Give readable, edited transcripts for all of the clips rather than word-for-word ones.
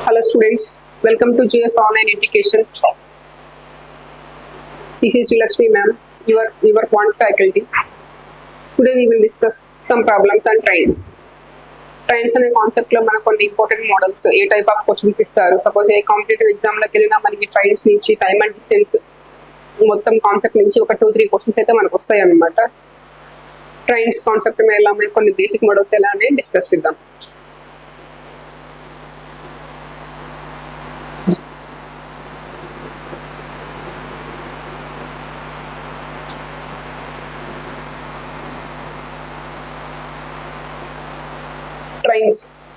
Hello students, welcome to GS Online Education. This is Lakshmi ma'am, your quant faculty. Today we will discuss some problems on trains. Trains అనే concept లో మనకు కొన్ని important models A type of questions ఇస్తారు. Suppose ఏ competitive exam లోకి వెళ్ళినా మనకి trains నుంచి time and distance మొత్తం కాన్సెప్ట్ నుంచి ఒక 2-3 క్వశ్చన్స్ అయితే మనకు వస్తాయి అన్నమాట. ట్రైన్స్ కాన్సెప్ట్ ఎలా కొన్ని బేసిక్ మోడల్స్ ఎలా అనేది డిస్కస్ చేద్దాం.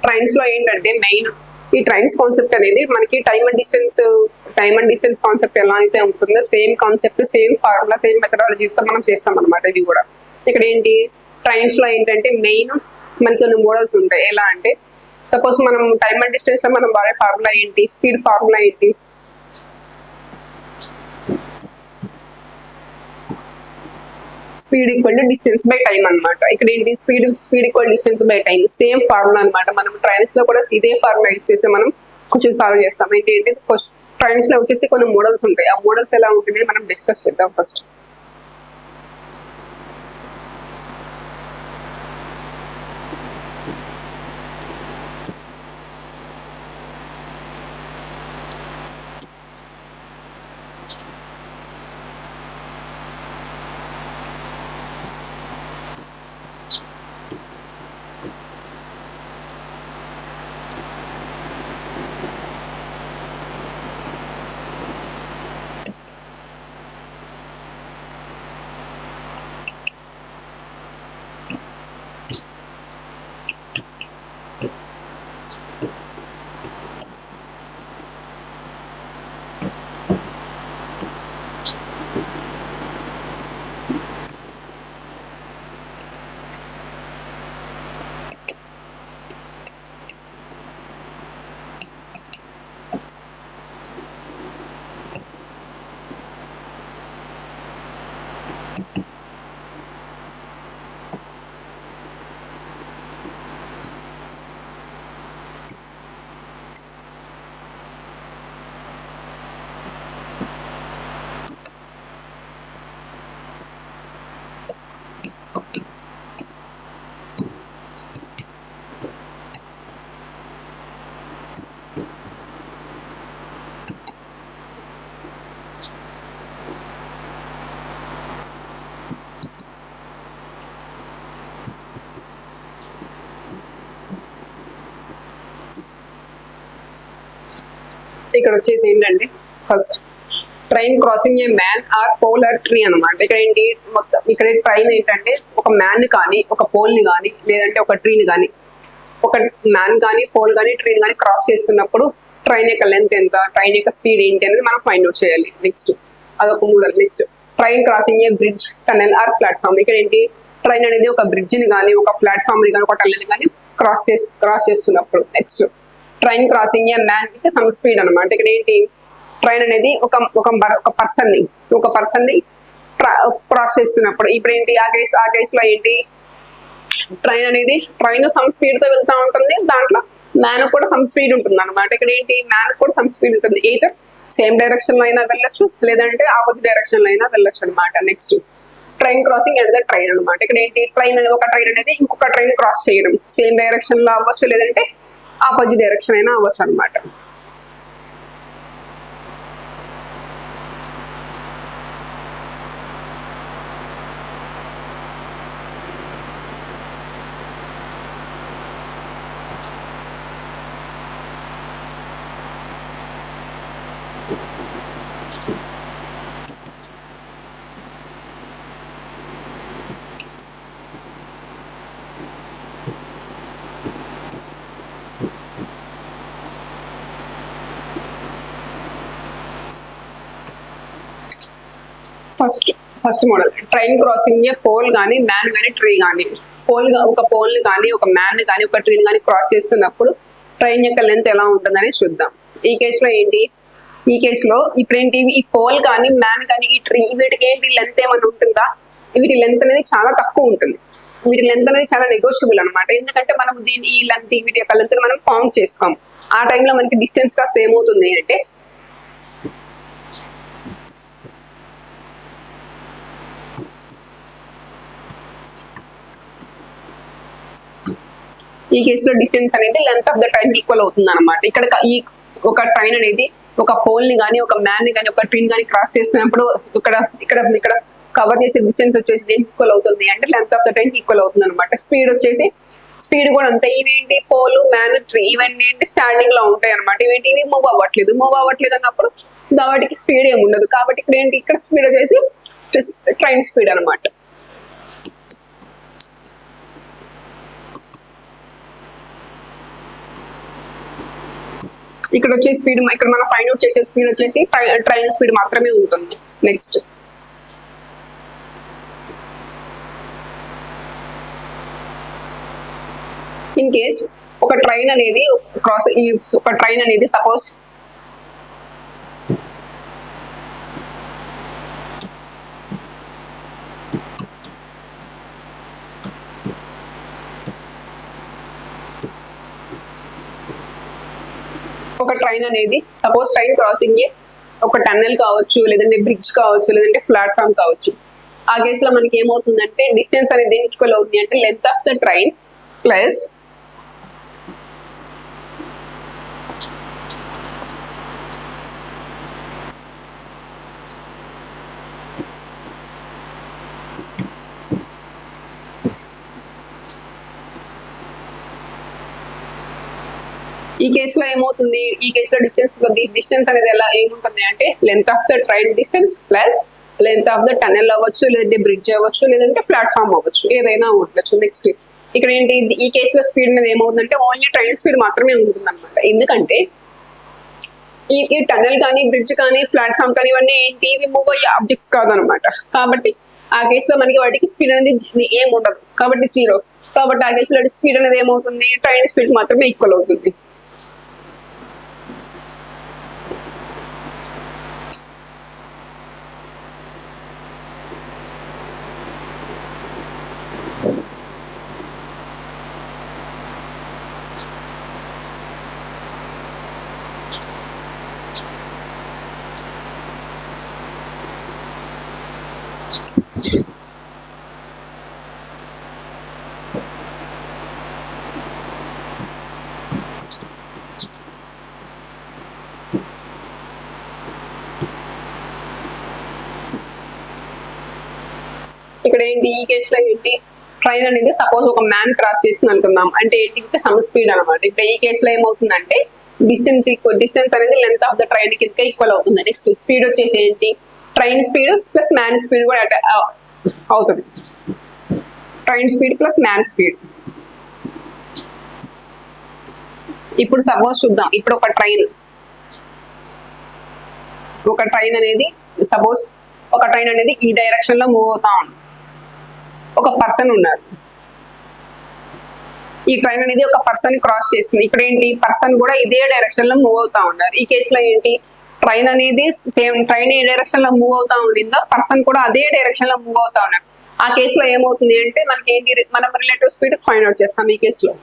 ట్రైన్స్ లో ఏంటంటే మెయిన్ ఈ ట్రైన్స్ కాన్సెప్ట్ అనేది మనకి టైమ్ అండ్ డిస్టెన్స్ కాన్సెప్ట్ ఎలా అయితే ఉంటుందో same concept, same formula, same మెథడాలజీతో మనం చేస్తాం అనమాట. ఇవి కూడా ఇక్కడ ఏంటి ట్రైన్స్ లో ఏంటంటే మెయిన్ మనకి కొన్ని మోడల్స్ ఉంటాయి. ఎలా అంటే సపోజ్ మనం టైమ్ అండ్ డిస్టెన్స్ లో మనం వాడే ఫార్ములా ఏంటి, స్పీడ్ ఫార్ములా ఏంటి, speed equal to distance by time అనమాట. ఇక్కడ ఏంటి speed equal distance by time same formula అనమాట. మనం ట్రైన్స్ లో కూడా ఇదే ఫార్ములా యూజ్ చేసి మనం క్వశ్చన్ సాల్వ్ చేస్తాం. ఏంటి ట్రైన్స్ లో వచ్చేసి కొన్ని మోడల్స్ ఉంటాయి. ఆ మోడల్స్ ఎలా ఉంటుంది మనం డిస్కస్ చేద్దాం ఫస్ట్. ఇక్కడ వచ్చేసి ఏంటంటే first train crossing a man or pole or tree అనమాట. ఇక్కడ ఏంటి మొత్తం ఇక్కడ ట్రైన్ ఏంటంటే ఒక మ్యాన్ కానీ ఒక పోల్ ని కానీ లేదంటే ఒక ట్రీని కానీ ఒక మ్యాన్ కానీ పోల్ కానీ ట్రీని కానీ క్రాస్ చేస్తున్నప్పుడు ట్రైన్ యొక్క లెంత్ ఎంత, ట్రైన్ యొక్క స్పీడ్ ఏంటి అనేది మనం ఫైండ్ అవుట్ చేయాలి. నెక్స్ట్ అదొక model. Next train crossing a bridge, tunnel or platform. ఇక్కడ ఏంటి ట్రైన్ అనేది ఒక బ్రిడ్జ్ ని కానీ ఒక ప్లాట్ఫామ్ ని కానీ ఒక టనెల్ కానీ క్రాస్ చేస్తున్నప్పుడు. Next train crossing a man with some speed అనమాట. ఇక్కడ ఏంటి ట్రైన్ అనేది ఒక పర్సన్ ని క్రాస్ చేస్తున్నప్పుడు ఇప్పుడు ఏంటి ఆ కేస్ లో ఏంటి ట్రైన్ సమ్ స్పీడ్ తో వెళ్తా ఉంటుంది. దాంట్లో మ్యాన్ కూడా సమ్ స్పీడ్ ఉంటుంది అనమాట. ఇక్కడ ఏంటి మ్యాన్ కూడా సమ్ స్పీడ్ ఉంటుంది. either సేమ్ డైరెక్షన్ లో అయినా వెళ్ళొచ్చు లేదంటే ఆపోజిట్ డైరెక్షన్ లో అయినా వెళ్ళొచ్చు అనమాట. నెక్స్ట్ ట్రైన్ క్రాసింగ్ అనేది ట్రైన్ అనమాట. ఇక్కడ ఏంటి ఒక ట్రైన్ అనేది ఇంకొక ట్రైన్ క్రాస్ చేయడం సేమ్ డైరెక్షన్ లో అవ్వచ్చు లేదంటే ఆపోజిట్ డైరెక్షన్ అయినా అవ్వచ్చు అనమాట. ఫస్ట్ మోడల్ ట్రైన్ క్రాసింగ్ ఏ పోల్ కానీ మ్యాన్ కానీ ట్రీ కానీ ఒక పోల్ ని కానీ ఒక మ్యాన్ ని కానీ ఒక ట్రీని కానీ క్రాస్ చేస్తున్నప్పుడు ట్రైన్ యొక్క లెంత్ ఎలా ఉంటుందని చూద్దాం. ఈ కేసులో ఏంటి ఈ కేసులో ఇప్పుడేంటి ఈ పోల్ కానీ మ్యాన్ కానీ ఈ ట్రీ వీటికి ఏంటి లెంత్ ఏమైనా ఉంటుందా? వీటి లెంత్ అనేది చాలా తక్కువ ఉంటుంది. వీటి లెంత్ అనేది చాలా నెగోషియబుల్ అనమాట. ఎందుకంటే మనం ఈ లెంత్ వీటి యొక్క లెంత్ మనం కౌంట్ చేసుకోం. ఆ టైంలో మనకి డిస్టెన్స్ కాస్త ఏమవుతుంది అంటే ఈ కేసులో డిస్టెన్స్ అనేది length of the train equal అవుతుంది అనమాట. ఇక్కడ ఈ ఒక ట్రైన్ అనేది ఒక పోల్ ని కానీ ఒక మ్యాన్ ని కానీ ఒక ట్రైన్ కానీ క్రాస్ చేస్తున్నప్పుడు ఇక్కడ ఇక్కడ ఇక్కడ కవర్ చేసే డిస్టెన్స్ వచ్చేసి దేనికి ఈక్వల్ అవుతుంది అంటే length of the train equal అవుతుంది అనమాట. స్పీడ్ కూడా అంతే. ఇవేంటి పోల్ మ్యాన్ ట్రీ ఇవన్నీ ఏంటి స్టాండింగ్ లో ఉంటాయి అనమాట. ఇవి మూవ్ అవ్వట్లేదు అన్నప్పుడు వాటికి స్పీడ్ ఏమి ఉండదు. కాబట్టి ఇక్కడ ఏంటి ఇక్కడ స్పీడ్ వచ్చేసి ట్రైన్ స్పీడ్ అనమాట. ఇక్కడ వచ్చే స్పీడ్ ఇక్కడ మనం ఫైండ్ అవుట్ చేసే స్పీడ్ వచ్చేసి ట్రైన్ స్పీడ్ మాత్రమే ఉంటుంది. నెక్స్ట్ ఇన్ కేస్ ఒక ట్రైన్ అనేది సపోజ్ ట్రైన్ క్రాసింగ్ ఒక టన్నెల్ కావచ్చు, లేదంటే బ్రిడ్జ్ కావచ్చు, లేదంటే ప్లాట్ఫామ్ కావచ్చు. ఆ కేసులో మనకి ఏమవుతుందంటే డిస్టెన్స్ అనేది ఈక్వల్ అవుతుంది అంటే length of the train plus ఈ కేసులో ఏమవుతుంది, ఈ కేసులో డిస్టెన్స్ అనేది ఎలా ఏముంటుంది అంటే length of the train distance plus length of the tunnel అవ్వచ్చు, లేదంటే బ్రిడ్జ్ అవ్వచ్చు, లేదంటే ప్లాట్ఫామ్ అవ్వచ్చు, ఏదైనా ఉండొచ్చు. నెక్స్ట్ ఇక్కడ ఏంటి ఈ కేసులో స్పీడ్ అనేది ఏమవుతుందంటే ఓన్లీ ట్రైన్ స్పీడ్ మాత్రమే ఉంటుంది అనమాట. ఎందుకంటే ఈ టనెల్ కానీ బ్రిడ్జ్ కానీ ప్లాట్ఫామ్ కానీ ఇవన్నీ ఏంటి ఇవి మూవ్ అయ్యే ఆబ్జెక్ట్స్ కాదనమాట. కాబట్టి ఆ కేసులో మనకి వాటికి స్పీడ్ అనేది ఏం ఉండదు, కాబట్టి జీరో. కాబట్టి ఆ కేసులో స్పీడ్ అనేది ఏమవుతుంది ట్రైన్ స్పీడ్ మాత్రమే ఈక్వల్ అవుతుంది. ఇక్కడ ఏంటి ఈ కేసులో ఏంటి ట్రైన్ అనేది సపోజ్ ఒక మ్యాన్ క్రాస్ చేస్తుంది అనుకుందాం అంటే ఏంటి విత్ సమ్ స్పీడ్ అనమాట. ఇప్పుడు ఈ కేసులో ఏమవుతుందంటే డిస్టెన్స్ అనేది లెంత్ ఆఫ్ ద ట్రైన్ కి ఈక్వల్ అవుతుంది. నెక్స్ట్ స్పీడ్ వచ్చేసి ఏంటి train speed plus man speed కూడా అవుతుంది. Train speed plus man speed. ఇప్పుడు సపోజ్ చూద్దాం, ఇప్పుడు ఒక ట్రైన్ అనేది సపోజ్ ఒక ట్రైన్ అనేది ఈ డైరెక్షన్ లో మూవ్ అవుతా ఉంది. ఒక పర్సన్ ఉన్నారు, ఈ ట్రైన్ అనేది ఒక పర్సన్ క్రాస్ చేస్తుంది. ఇక్కడ ఏంటి పర్సన్ కూడా ఇదే డైరెక్షన్ లో మూవ్ అవుతా ఉన్నారు. ఈ కేసులో ఏంటి ట్రైన్ అనేది ట్రైన్ ఏ డైరెక్షన్ లో మూవ్ అవుతా ఉండిందో పర్సన్ కూడా అదే డైరెక్షన్ లో మూవ్ అవుతా ఉన్నారు. ఆ కేసులో ఏమవుతుంది అంటే మనకి ఏంటి మనం రిలేటివ్ స్పీడ్ ఫైండ్ అవుట్ చేస్తాం ఈ కేసులో.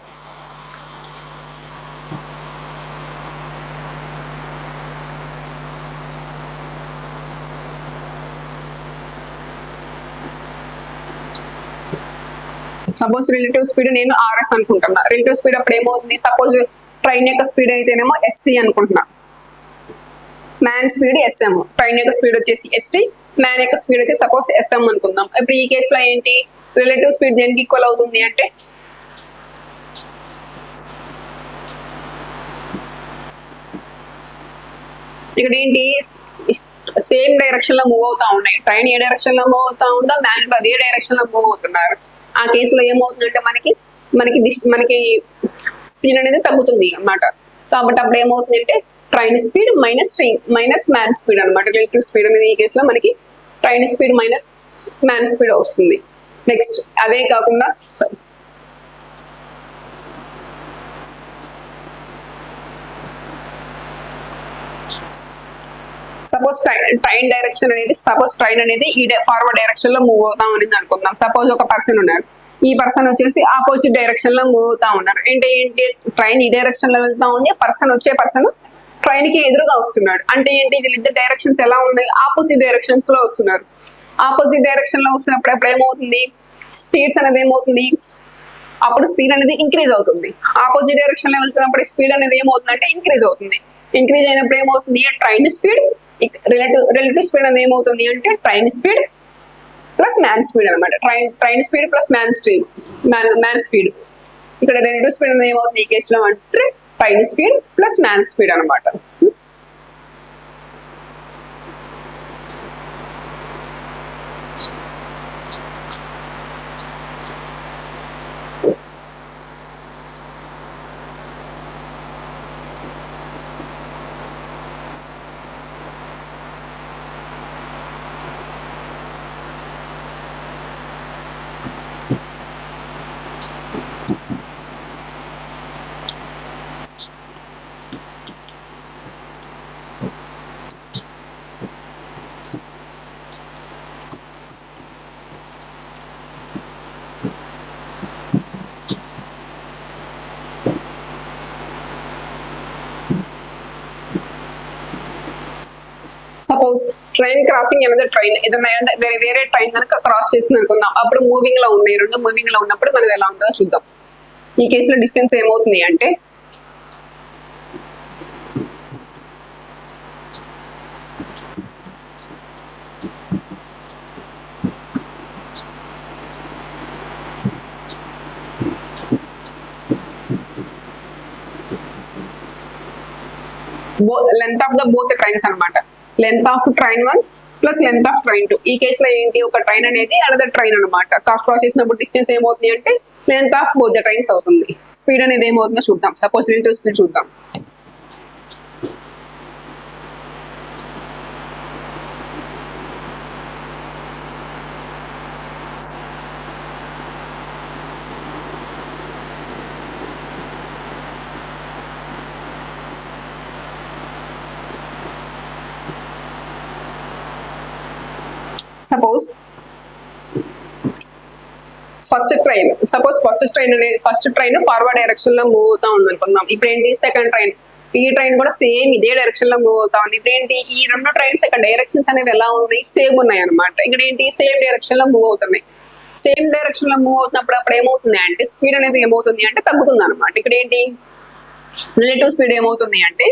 సపోజ్ రిలేటివ్ స్పీడ్ నేను RS అనుకుంటున్నా. రిలేటివ్ స్పీడ్ అప్పుడు ఏమవుతుంది సపోజ్ ట్రైన్ యొక్క స్పీడ్ అయితేనేమో ST అనుకుంటున్నా, మ్యాన్ స్పీడ్ SM, ట్రైన్ యొక్క స్పీడ్ వచ్చేసి ST, మ్యాన్ యొక్క స్పీడ్ వచ్చి సపోజ్ SM అనుకుందాం. ఇప్పుడు ఈ కేసులో ఏంటి రిలేటివ్ స్పీడ్ దేనికి ఈక్వల్ అవుతుంది అంటే ఇక్కడ ఏంటి సేమ్ డైరెక్షన్ లో మూవ్ అవుతా ఉన్నాయి. ట్రైన్ ఏ డైరెక్షన్ లో మూవ్ అవుతా ఉందో మ్యాన్ కూడా అదే డైరెక్షన్ లో మూవ్ అవుతున్నారు. ఆ కేసులో ఏమవుతుందంటే మనకి స్పీడ్ అనేది తగ్గుతుంది అన్నమాట. కాబట్టి అప్పుడు ఏమవుతుందంటే train speed minus man speed అనమాట. రిలేటివ్ స్పీడ్ అనేది ఈ కేసులో మనకి train speed minus man speed వస్తుంది. నెక్స్ట్ అదే కాకుండా సపోజ్ ట్రైన్ అనేది ఈ ఫార్వర్డ్ డైరెక్షన్ లో మూవ్ అవుతాం అనేది అనుకుందాం. సపోజ్ ఒక పర్సన్ ఉన్నారు, ఈ పర్సన్ వచ్చేసి ఆపోజిట్ డైరెక్షన్ లో మూవ్ అవుతా ఉన్నారు. అంటే ఏంటి, ట్రైన్ ఈ డైరెక్షన్ లో వెళ్తా ఉంది, పర్సన్ ట్రైన్ కి ఎదురుగా వస్తున్నాడు. అంటే ఏంటి, వీళ్ళిద్దరు డైరెక్షన్స్ ఎలా ఉన్నాయి, ఆపోజిట్ డైరెక్షన్స్ లో వస్తున్నారు. ఆపోజిట్ డైరెక్షన్ లో వస్తున్నప్పుడు అప్పుడు ఏమవుతుంది, స్పీడ్స్ అనేది ఏమవుతుంది, అప్పుడు స్పీడ్ అనేది ఇంక్రీజ్ అవుతుంది. ఆపోజిట్ డైరెక్షన్ లో వెళ్తున్నప్పుడు స్పీడ్ అనేది ఏమవుతుంది అంటే ఇంక్రీజ్ అవుతుంది. ఇంక్రీజ్ అయినప్పుడు ఏమవుతుంది, ట్రైన్ స్పీడ్ రిలేటివ్ స్పీడ్ అనేది ఏమవుతుంది అంటే train speed plus man speed అనమాట. Train speed plus man speed. ఇక్కడ రిలేటివ్ స్పీడ్ అనేది ఏమవుతుంది ఈ కేసులో అంటే train speed plus man speed అనమాట. సపోజ్ ట్రైన్ క్రాసింగ్ అనేది ట్రైన్ ఏదైనా వేరే ట్రైన్ కనుక క్రాస్ చేస్తుంది అనుకుందాం, అప్పుడు మూవింగ్ లో ఉన్నాయి, రెండు మూవింగ్ లో ఉన్నప్పుడు మనం ఎలా ఉంటుందో చూద్దాం. ఈ కేసులో డిస్టెన్స్ ఏమవుతుంది అంటే length of the both trains అనమాట. Length of train 1 plus length of train 2. ఈ కేసులో ఏంటి, ఒక ట్రైన్ అనేది అనదర్ ట్రైన్ అనమాట. క్రాస్ చేసినప్పుడు డిస్టెన్స్ ఏమవుతుంది అంటే length of both the trains అవుతుంది. స్పీడ్ అనేది ఏమవుతుందో చూద్దాం. సపోజ్ రిలేటివ్ స్పీడ్ చూద్దాం. Suppose first train forward direction లో మూవ్ అవుతా ఉంది అనుకుందాం. ఇప్పుడు ఏంటి, సెకండ్ ట్రైన్, ఈ ట్రైన్ కూడా సేమ్ ఇదే డైరెక్షన్ లో మూవ్ అవుతా ఉంది. ఇప్పుడు ఏంటి, ఈ రెండు ట్రైన్స్ యొక్క డైరెక్షన్స్ అనేవి ఎలా ఉన్నాయి, సేమ్ ఉన్నాయి అనమాట. ఇక్కడ ఏంటి, సేమ్ డైరెక్షన్ లో మూవ్ అవుతున్నాయి. సేమ్ డైరెక్షన్ లో మూవ్ అవుతున్నప్పుడు అప్పుడు ఏమవుతుంది అంటే స్పీడ్ అనేది ఏమవుతుంది అంటే తగ్గుతుంది అనమాట. ఇక్కడ ఏంటి, రిలేటివ్ స్పీడ్ ఏమవుతుంది అంటే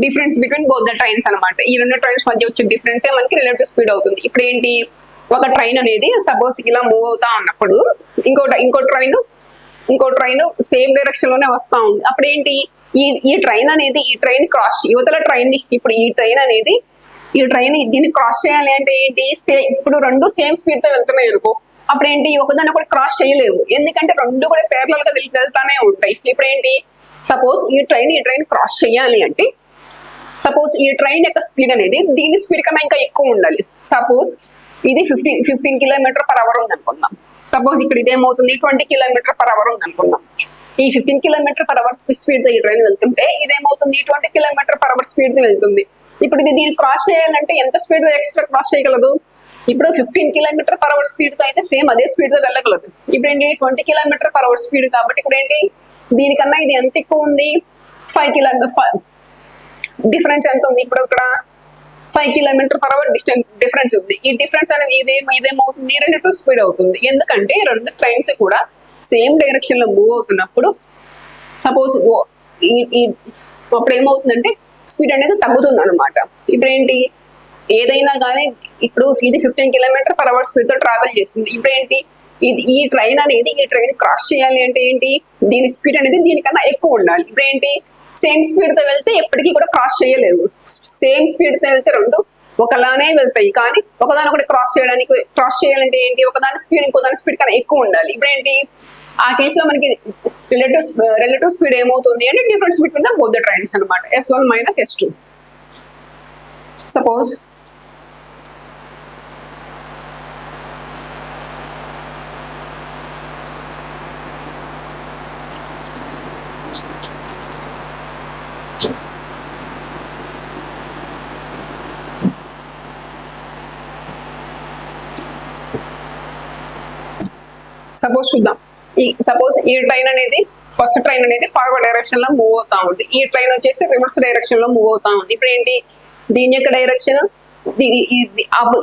difference between both the trains అనమాట. ఈ రెండు ట్రైన్స్ మధ్య వచ్చే డిఫరెన్స్ మనకి రిలేటివ్ స్పీడ్ అవుతుంది. ఇప్పుడు ఏంటి, ఒక ట్రైన్ అనేది సపోజ్ ఇలా మూవ్ అవుతా ఉన్నప్పుడు ఇంకో ట్రైన్ సేమ్ డైరెక్షన్ లోనే వస్తా ఉంది. అప్పుడు ఏంటి, ఈ ట్రైన్ అనేది ఈ ట్రైన్ క్రాస్, యువతల ట్రైన్ ఇప్పుడు ఈ ట్రైన్ దీన్ని క్రాస్ చేయాలి అంటే ఏంటి, ఇప్పుడు రెండు సేమ్ స్పీడ్ తో వెళ్తున్నాయి అనుకో, అప్పుడు ఏంటి ఒకదాన్ని కూడా క్రాస్ చేయలేవు, ఎందుకంటే రెండు కూడా ప్యారలల్ గా వెళ్తానే ఉంటాయి. ఇప్పుడు ఏంటి, సపోజ్ ఈ ట్రైన్ క్రాస్ చేయాలి అంటే సపోజ్ ఈ ట్రైన్ యొక్క స్పీడ్ అనేది దీని స్పీడ్ కన్నా ఇంకా ఎక్కువ ఉండాలి. సపోజ్ ఇది 15 km/h ఉంది అనుకుందాం. సపోజ్ ఇక్కడ ఇదేమవుతుంది 20 km/h ఉంది అనుకుందాం. ఈ 15 km/h స్పీడ్ తో ఈ ట్రైన్ వెళ్తుంటే ఇదేమవుతుంది 20 km/h స్పీడ్ తో వెళ్తుంది. ఇప్పుడు ఇది దీన్ని క్రాస్ చేయాలంటే ఎంత స్పీడ్ ఎక్స్ట్రా క్రాస్ చేయగలదు, ఇప్పుడు 15 km/h స్పీడ్ తో అయితే సేమ్ అదే స్పీడ్ తో వెళ్ళగలదు. ఇప్పుడు ఏంటి 20 km/h స్పీడ్ కాబట్టి ఇప్పుడు ఏంటి దీనికన్నా ఇది ఎంత ఎక్కువ ఉంది, 5 km డిఫరెన్స్ ఎంత ఉంది, ఇప్పుడు ఇక్కడ 5 km/h డిఫరెన్స్ ఉంది. ఈ డిఫరెన్స్ అనేది ఇదేమవుతుంది రిలేటివ్ స్పీడ్ అవుతుంది. ఎందుకంటే రెండు ట్రైన్స్ కూడా సేమ్ డైరెక్షన్ లో మూవ్ అవుతున్నప్పుడు సపోజ్ అప్పుడు ఏమవుతుందంటే స్పీడ్ అనేది తగ్గుతుంది అనమాట. ఇప్పుడు ఏంటి ఏదైనా కానీ ఇప్పుడు ఇది 15 km/h స్పీడ్ తో ట్రావెల్ చేస్తుంది. ఇప్పుడు ఏంటి ఈ ట్రైన్ అనేది ఈ ట్రైన్ క్రాస్ చేయాలి అంటే ఏంటి దీని స్పీడ్ అనేది దీనికన్నా ఎక్కువ ఉండాలి. ఇప్పుడు ఏంటి సేమ్ స్పీడ్ తో వెళ్తే ఎప్పటికీ కూడా క్రాస్ చేయలేవు. సేమ్ స్పీడ్ తో వెళ్తే రెండు ఒకలానే వెళ్తాయి, కానీ ఒకదాని ఒకటి క్రాస్ చేయాలంటే ఏంటి ఒకదాని స్పీడ్ ఇంకోదాని స్పీడ్ కన్నా ఎక్కువ ఉండాలి. ఇప్పుడు ఏంటి ఆ కేసులో మనకి రిలేటివ్ స్పీడ్ ఏమవుతుంది అంటే difference between the both the trains అనమాట, S1 - S2. సపోజ్ చూద్దాం. ఈ సపోజ్ ఈ ట్రైన్ అనేది ఫస్ట్ ట్రైన్ అనేది ఫార్వర్డ్ డైరెక్షన్ లో మూవ్ అవుతా ఉంది, ఈ ట్రైన్ వచ్చేసి రివర్స్ డైరెక్షన్ లో మూవ్ అవుతా ఉంది. ఇప్పుడు ఏంటి దీని యొక్క డైరెక్షన్,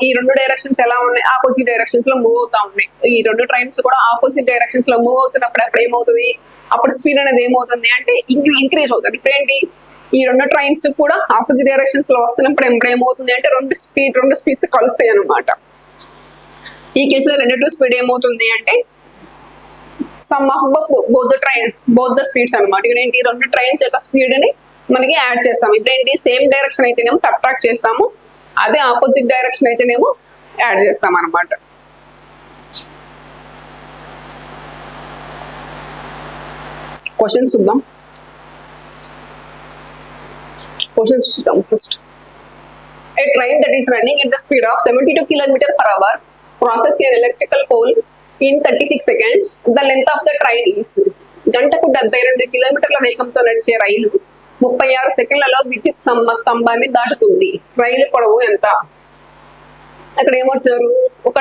ఈ రెండు డైరెక్షన్స్ ఎలా ఉన్నాయి, ఆపోజిట్ డైరెక్షన్స్ లో మూవ్ అవుతా ఉన్నాయి. ఈ రెండు ట్రైన్స్ కూడా ఆపోజిట్ డైరెక్షన్స్ లో మూవ్ అవుతున్నప్పుడు అప్పుడు ఏమవుతుంది, అప్పుడు స్పీడ్ అనేది ఏమవుతుంది అంటే ఇంక్రీజ్ అవుతుంది. ఇప్పుడు ఏంటి ఈ రెండు ట్రైన్స్ కూడా ఆపోజిట్ డైరెక్షన్స్ లో వస్తున్నప్పుడు ఎప్పుడు ఏమవుతుంది అంటే రెండు స్పీడ్స్ కలుస్తాయి అనమాట. ఈ కేసులో రిలేటివ్ స్పీడ్ ఏమవుతుంది అంటే some of both the speeds అనమాట. ఇక్కడ ఏంటి రెండు ట్రైన్స్ యొక్క స్పీడ్ ని మనకి యాడ్ చేస్తాము. ఇప్పుడు ఏంటి సేమ్ డైరెక్షన్ అయితేనేమో సబ్ట్రాక్ట్ చేస్తాము, అదే ఆపోజిట్ డైరెక్షన్ అయితేనేమో యాడ్ చేస్తాం అనమాట. క్వశ్చన్స్ చూద్దాం. First, a train that is running at the speed of 72 km/h crosses an electrical pole in 36 seconds. The length of the train is గంటకు 72 కిలోమీటర్ల వేగంతో నడిచే రైలు 36 సెకండ్లలో విద్యుత్ స్తంభాన్ని దాటుతుంది. రైలు పొడవు ఎంత? అక్కడ ఏమంటున్నారు, ఒక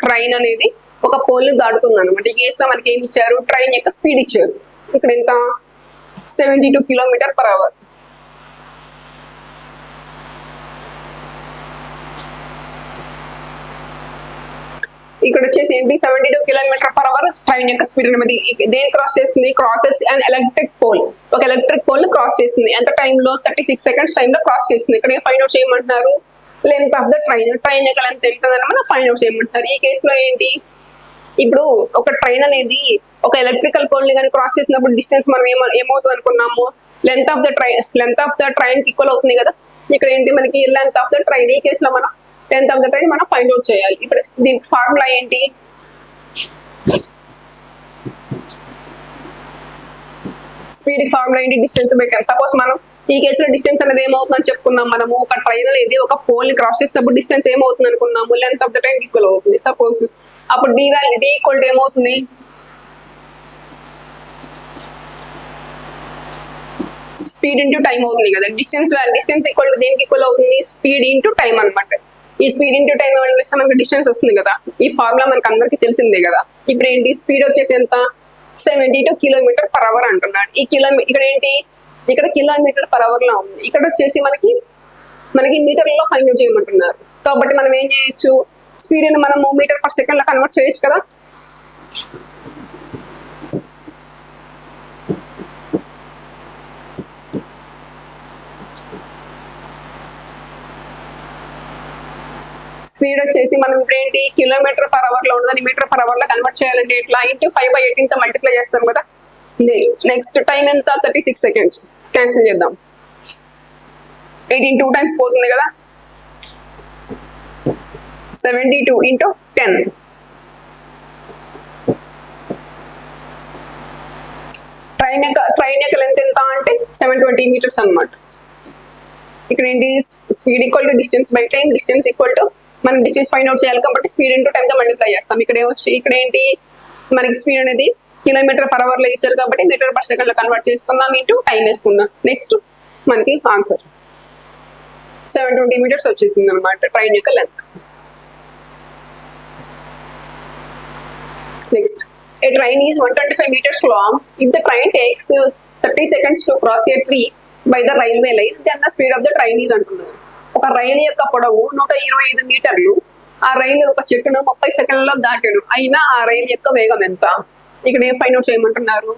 ట్రైన్ అనేది ఒక పోల్ దాటుతుంది అనమాట. ఈ కేసులో మనకి ఏమి ఇచ్చారు, ట్రైన్ యొక్క స్పీడ్ ఇచ్చారు. ఇక్కడ ఎంత 72 km/h. ఇక్కడ వచ్చేసి ఏంటి 72 km/h ట్రైన్ యొక్క స్పీడ్ అనేది దేని క్రాస్ చేస్తుంది, క్రాసెస్ అండ్ ఎలక్ట్రిక్ పోల్. ఒక ఎలక్ట్రిక్ పోల్ క్రాస్ చేస్తుంది. ఎంత టైంలో 36 సెకండ్స్ టైంలో క్రాస్ చేస్తుంది. ఇక్కడ ఫైండ్ అవుట్ చేయమంటున్నారు లెంత్ ఆఫ్ ద ట్రైన్ యొక్క లెంత్ ఎంత మనం ఫైండ్ అవుట్ చేయమంటున్నారు. ఈ కేసులో ఏంటి, ఇప్పుడు ఒక ట్రైన్ అనేది ఒక ఎలక్ట్రికల్ పోల్ ని కానీ క్రాస్ చేసినప్పుడు డిస్టెన్స్ మనం ఏమవుతుంది అనుకున్నాము, లెంత్ ఆఫ్ ద ట్రైన్ కి ఈక్వల్ అవుతుంది కదా. ఇక్కడ ఏంటి మనకి లెంత్ ఆఫ్ ద ట్రైన్, ఈ కేసులో మనం లెంత్ ఆఫ్ ద ట్రైన్ మనం ఫైండ్ అవుట్ చేయాలి. ఇప్పుడు దీని ఫార్ములా ఏంటి, స్పీడ్ ఫార్ములా ఏంటి, డిస్టెన్స్ బై టైం. సపోజ్ మనం ఈ కేసులో డిస్టెన్స్ అనేది ఏమవుతుందని చెప్పుకున్నాం మనము, ఒక ట్రైన్ అనేది ఒక పోల్ ని క్రాస్ చేసినప్పుడు డిస్టెన్స్ ఏమవుతుంది అనుకున్నాము, length of the train equal అవుతుంది. సపోజ్ అప్పుడు డి ఈక్వల్ టు ఏమవుతుంది, స్పీడ్ ఇంటూ టైం అవుతుంది కదా. డిస్టెన్స్ ఈక్వల్ టు దేనికి ఈక్వల్ అవుతుంది, స్పీడ్ ఇంటూ టైం అనమాట. ఈ స్పీడ్ ఇంటూ టైం వస్తే మనకి డిస్టెన్స్ వస్తుంది కదా. ఈ ఫార్ములా మనకి అందరికి తెలిసిందే కదా. ఇప్పుడు ఏంటి స్పీడ్ వచ్చేసి ఎంత 72 km/h అంటున్నాడు. ఇక్కడ ఏంటి, ఇక్కడ km/h లో ఉంది. ఇక్కడ వచ్చేసి మనకి మీటర్లలో ఫైండ్ అవుట్ చేయమంటున్నారు. కాబట్టి మనం ఏం చేయొచ్చు, స్పీడ్ ని మనం మీటర్/సెకండ్ లో కన్వర్ట్ చేయొచ్చు కదా. స్పీడ్ వచ్చేసి మనం ఇప్పుడు ఏంటి km/h లో ఉండదని మీటర్/h లో కన్వర్ట్ చేయాలంటే ఇట్లా ఇంటూ 5/18 తో మల్టిప్లై చేస్తాం కదా. నెక్స్ట్ టైం ఎంత 36 సెకండ్స్. క్యాన్సిల్ చేద్దాం, 18 2 టైమ్స్ పోతుంది కదా, 72 × 10. ట్రైన్ యొక్క లెంత్ ఎంత అంటే 720 meters అనమాట. ఇక్కడ ఏంటి speed equal to distance by time, distance equal to మనం డిస్టెన్స్ ఫైండ్ అవుట్ చేయాలి కాబట్టి స్పీడ్ ఇంటూ టైం తో మల్టిప్లై చేస్తాం. ఇక్కడ ఏంటి మనకి స్పీడ్ అనేది km/h లో ఇచ్చారు కాబట్టి మీటర్/సెకండ్ లో కన్వర్ట్ చేసుకుందాం, ఇంటూ టైం వేసుకుందాం. నెక్స్ట్ మనకి ఆన్సర్ 720 meters వచ్చేసింది అనమాట ట్రైన్ యొక్క length. Next, a train is 125 meters long. If the train takes 30 seconds to cross a tree by the railway line, then the speed of the train is అంటున్నారు. ఒక రైలు యొక్క పొడవు 125 మీటర్లు, ఆ రైలు ఒక చెట్టును 30 సెకండ్లలో దాటాడు, అయినా ఆ రైలు యొక్క వేగం ఎంత? ఇక్కడ ఏం ఫైండ్ అవుట్ చేయమంటున్నారు,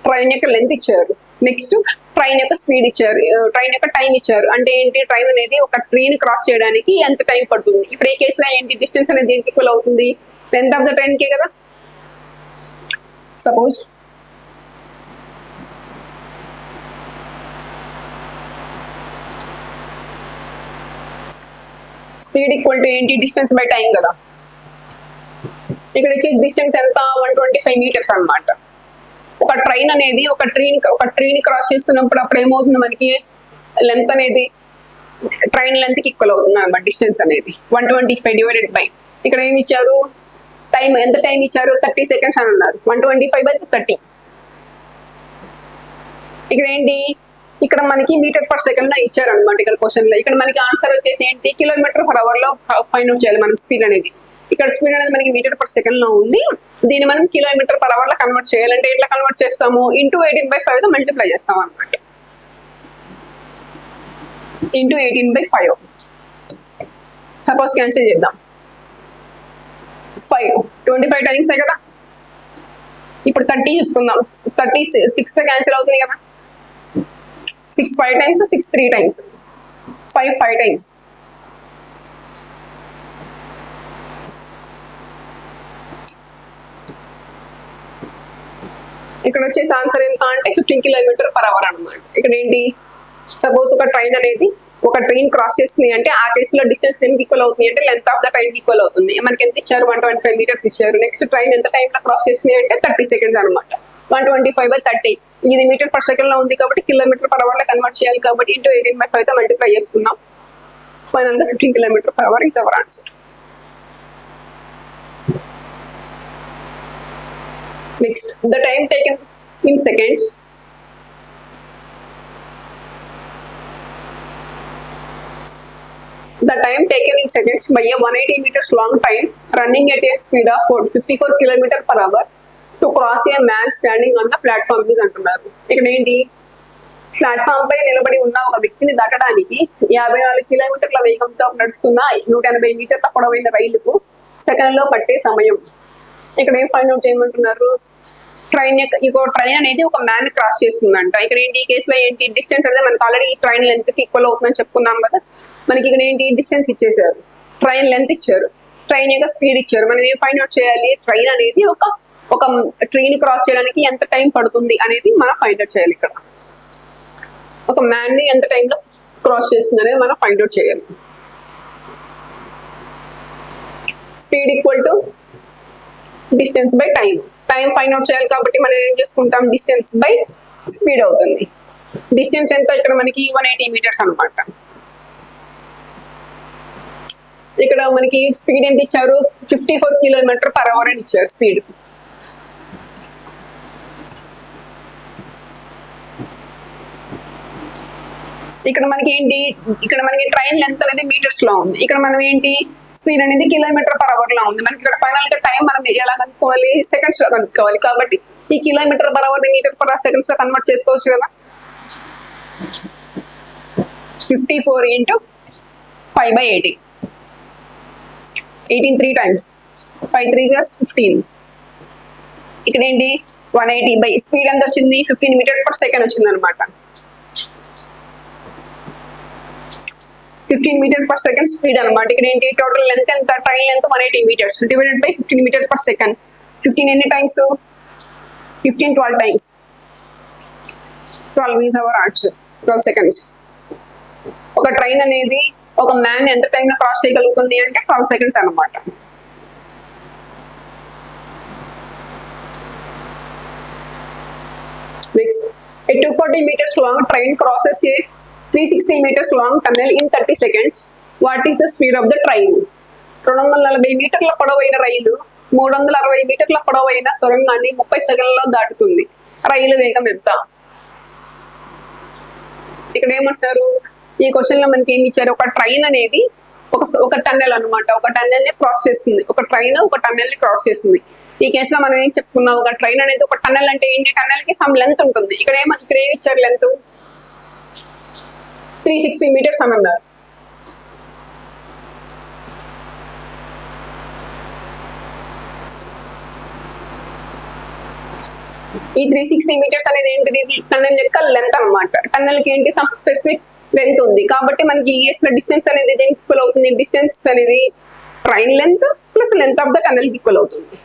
ట్రైన్ యొక్క లెంత్ ఇచ్చారు, నెక్స్ట్ ట్రైన్ యొక్క స్పీడ్ ఇచ్చారు, ట్రైన్ యొక్క టైం ఇచ్చారు. అంటే ఏంటి, ట్రైన్ అనేది ఒక ట్రీని క్రాస్ చేయడానికి ఎంత టైం పడుతుంది. ఇప్పుడు ఏ కేసులో ఏంటి డిస్టెన్స్ అనేది దేనికి ఈక్వల్ అవుతుంది, లెంత్ ఆఫ్ ద ట్రైన్ కే కదా. సపోజ్ స్పీడ్ ఈక్వల్ టు ఏంటి, డిస్టెన్స్ బై టైం కదా. ఇక్కడ వచ్చేసి డిస్టెన్స్ ఎంత 125 meters అనమాట. ఒక ట్రైన్ అనేది ఒక ట్రీని క్రాస్ చేస్తున్నప్పుడు అప్పుడు ఏమవుతుంది మనకి లెంత్ అనేది ట్రైన్ లెంత్ కి ఈక్వల్ అవుతుంది అనమాట. డిస్టెన్స్ అనేది 125 డివైడెడ్ బై ఇక్కడ ఏమి ఇచ్చారు, టైం ఎంత టైం ఇచ్చారు 30 seconds అని ఉన్నారు. 125/30. ఇక్కడ ఏంటి, ఇక్కడ మనకి మీటర్/సెకండ్ లో ఇచ్చారు అనమాట. ఇక్కడ క్వశ్చన్ లో ఇక్కడ మనకి ఆన్సర్ వచ్చేసి ఏంటి km/h లో ఫైండ్ అవుట్ చేయాలి మనం స్పీడ్ అనేది. ఇక్కడ స్పీడ్ అనేది మనకి మీటర్ పర్ సెకండ్ లో ఉంది. దీన్ని మనం కిలోమీటర్ పర్ అవర్ లో కన్వర్ట్ చేయాలంటే ఎట్లా కన్వర్ట్ చేస్తాము, ఇంటూ 18/5 తో మల్టిప్లై చేస్తాం అనమాట. ఇంటూ 18/5. సపోజ్ క్యాన్సిల్ చేద్దాం. 5 25 టైమ్స్ కదా. ఇప్పుడు 30 చూసుకుందాం. 36 తో క్యాన్సిల్ అవుతుంది కదా. 6 5 టైమ్స్, 6 3 టైమ్స్, 5 5 టైమ్స్. ఇక్కడ వచ్చేసి ఆన్సర్ ఎంత అంటే 15 కిలోమీటర్ పర్ అవర్ అనమాట. ఇక్కడ ఏంటి, సపోజ్ ఒక ట్రైన్ అనేది ఒక ట్రైన్ క్రాస్ చేస్తుంది అంటే ఆ కేసులో డిస్టెన్స్ దేనికి ఈక్వల్ అవుతుంది అంటే length of the train equal అవుతుంది. మనకి ఎంత ఇచ్చారు, 125 మీటర్స్ ఇచ్చారు. నెక్స్ట్ ట్రైన్ ఎంత టైంలో క్రాస్ చేస్తుంది అంటే 30 సెకండ్స్ అనమాట. 125/30. ఇది మీటర్ పర్ సెకండ్ లో ఉంది కాబట్టి కిలోమీటర్ పర్ అవర్ లో కన్వర్ట్ చేయాలి కాబట్టి ఇంటూ 18/5 తో మల్టిప్లై చేసుకున్నాం. ఫైనల్ గా 15 kilometre per hour is our answer. Next, the time taken in seconds. The time taken in seconds by a 180 meters long train running at a speed of 54 km per hour to cross a man standing on the platform is అంటున్నారు. ఇక్కడ ఏంటి, platform పై నిలబడి ఉన్న ఒక వ్యక్తిని దాటడానికి 54 కిలోమీటర్ల వేగంతో నడుస్తున్న 180 మీటర్ల పొడవైన రైలుకు సెకండ్లో పట్టే సమయం. ఇక్కడ ఏం ఫైండ్ అవుట్ చేయమంటున్నారు, ట్రైన్ అనేది ఒక మ్యాన్ క్రాస్ చేస్తుందంట. ఇక్కడ ఏంటి, ఈ కేసులో ఏంటి, డిస్టెన్స్ అనేది మనకి ఆల్రెడీ ట్రైన్ లెంత్ కి ఈక్వల్ అవుతుందని చెప్పుకున్నాం కదా. మనకి ఇక్కడ ఏంటి, డిస్టెన్స్ ఇచ్చేసారు, ట్రైన్ లెంత్ ఇచ్చారు, ట్రైన్ యొక్క స్పీడ్ ఇచ్చారు. మనం ఏం ఫైండ్ అవుట్ చేయాలి, ట్రైన్ అనేది ఒక ట్రైన్ క్రాస్ చేయడానికి ఎంత టైం పడుతుంది అనేది మనం ఫైండ్ అవుట్ చేయాలి. ఇక్కడ ఒక మ్యాన్ ని ఎంత టైంలో క్రాస్ చేస్తుంది అనేది మనం ఫైండ్ అవుట్ చేయాలి. Speed equal to distance by time. Time find out చేయాలి కాబట్టి మనం ఏం చేసుకుంటాం, డిస్టెన్స్ బై స్పీడ్ అవుతుంది. డిస్టెన్స్ ఎంత, ఇక్కడ మనకి 180 మీటర్స్ అనమాట. ఇక్కడ మనకి స్పీడ్ ఎంత ఇచ్చారు, 54 కిలోమీటర్ పర్ అవర్ అని ఇచ్చారు స్పీడ్. ఇక్కడ మనకి ఏంటి, ఇక్కడ మనకి ట్రైన్ లెంత్ అనేది మీటర్స్ లో ఉంది. ఇక్కడ మనం ఏంటి, స్పీడ్ అనేది కిలోమీటర్ పర్ అవర్ లో ఉంది. మనకి ఇక్కడ ఫైనల్ గా టైం మనం ఎలా కనుక్కోవాలి, సెకండ్స్ లో కనుక్కోవాలి. కాబట్టి ఈ kilometre per hour metre per seconds లో కన్వర్ట్ చేసుకోవచ్చు కదా. 54 × 5/80. 18 3 టైమ్స్, 5 3 = 15. ఇక్కడ ఏంటి, 180 బై స్పీడ్ ఎంత వచ్చింది, 15 మీటర్స్ పర్ సెకండ్ వచ్చింది అనమాట. 15 మీటర్ పర్ సెకండ్ స్పీడ్ అనమాట. ఇక్కడ ఏంటి, టోటల్ లెంత్ ఎంత, train length 180 metres divided by 15 metres per second. 15 ఎన్ని times, 15 12 times. 12 is our answer. 12 seconds. ఒక ట్రైన్ అనేది ఒక మ్యాన్ ఎంత టైంలో క్రాస్ చేయగలుగుతుంది అంటే 12 సెకండ్స్ అనమాట. Next, a 240 meters long train crosses a 360 meters long tunnel in 30 seconds. What is the speed of the train? 240 మీటర్ల పొడవైన రైలు 360 మీటర్ల పొడవైన సొరంగాన్ని 30 సెకండ్లలో దాటుతుంది. రైలు వేగం ఎంత? ఇక్కడ ఏమంటారు, ఈ క్వశ్చన్ లో మనకి ఏమి ఇచ్చారు, ఒక ట్రైన్ అనేది ఒక టన్నెల్ అనమాట, ఒక టన్నెల్ ని క్రాస్ చేస్తుంది. ఒక ట్రైన్ ఒక టన్నెల్ ని క్రాస్ చేస్తుంది. ఈ కేసులో మనం ఏం చెప్పుకున్నాం, ఒక ట్రైన్ అనేది ఒక టన్నెల్ అంటే ఏంటి, టన్నెల్ కి సమ్ లెంత్ ఉంటుంది. ఇక్కడ ఏమి ఇచ్చారు, లెంత్ 360 మీటర్స్ అని అన్నారు. ఈ 360 మీటర్స్ అనేది ఏంటిది, టన్నెల్ యొక్క లెంత్ అనమాట. టన్నెల్ కి ఏంటి, సమ్ స్పెసిఫిక్ లెంత్ ఉంది. కాబట్టి మనకి ఈ కేసులో డిస్టెన్స్ అనేది దేనికి ఈక్వల్ అవుతుంది, డిస్టెన్స్ అనేది train length plus length of the tunnel కి ఈక్వల్ అవుతుంది.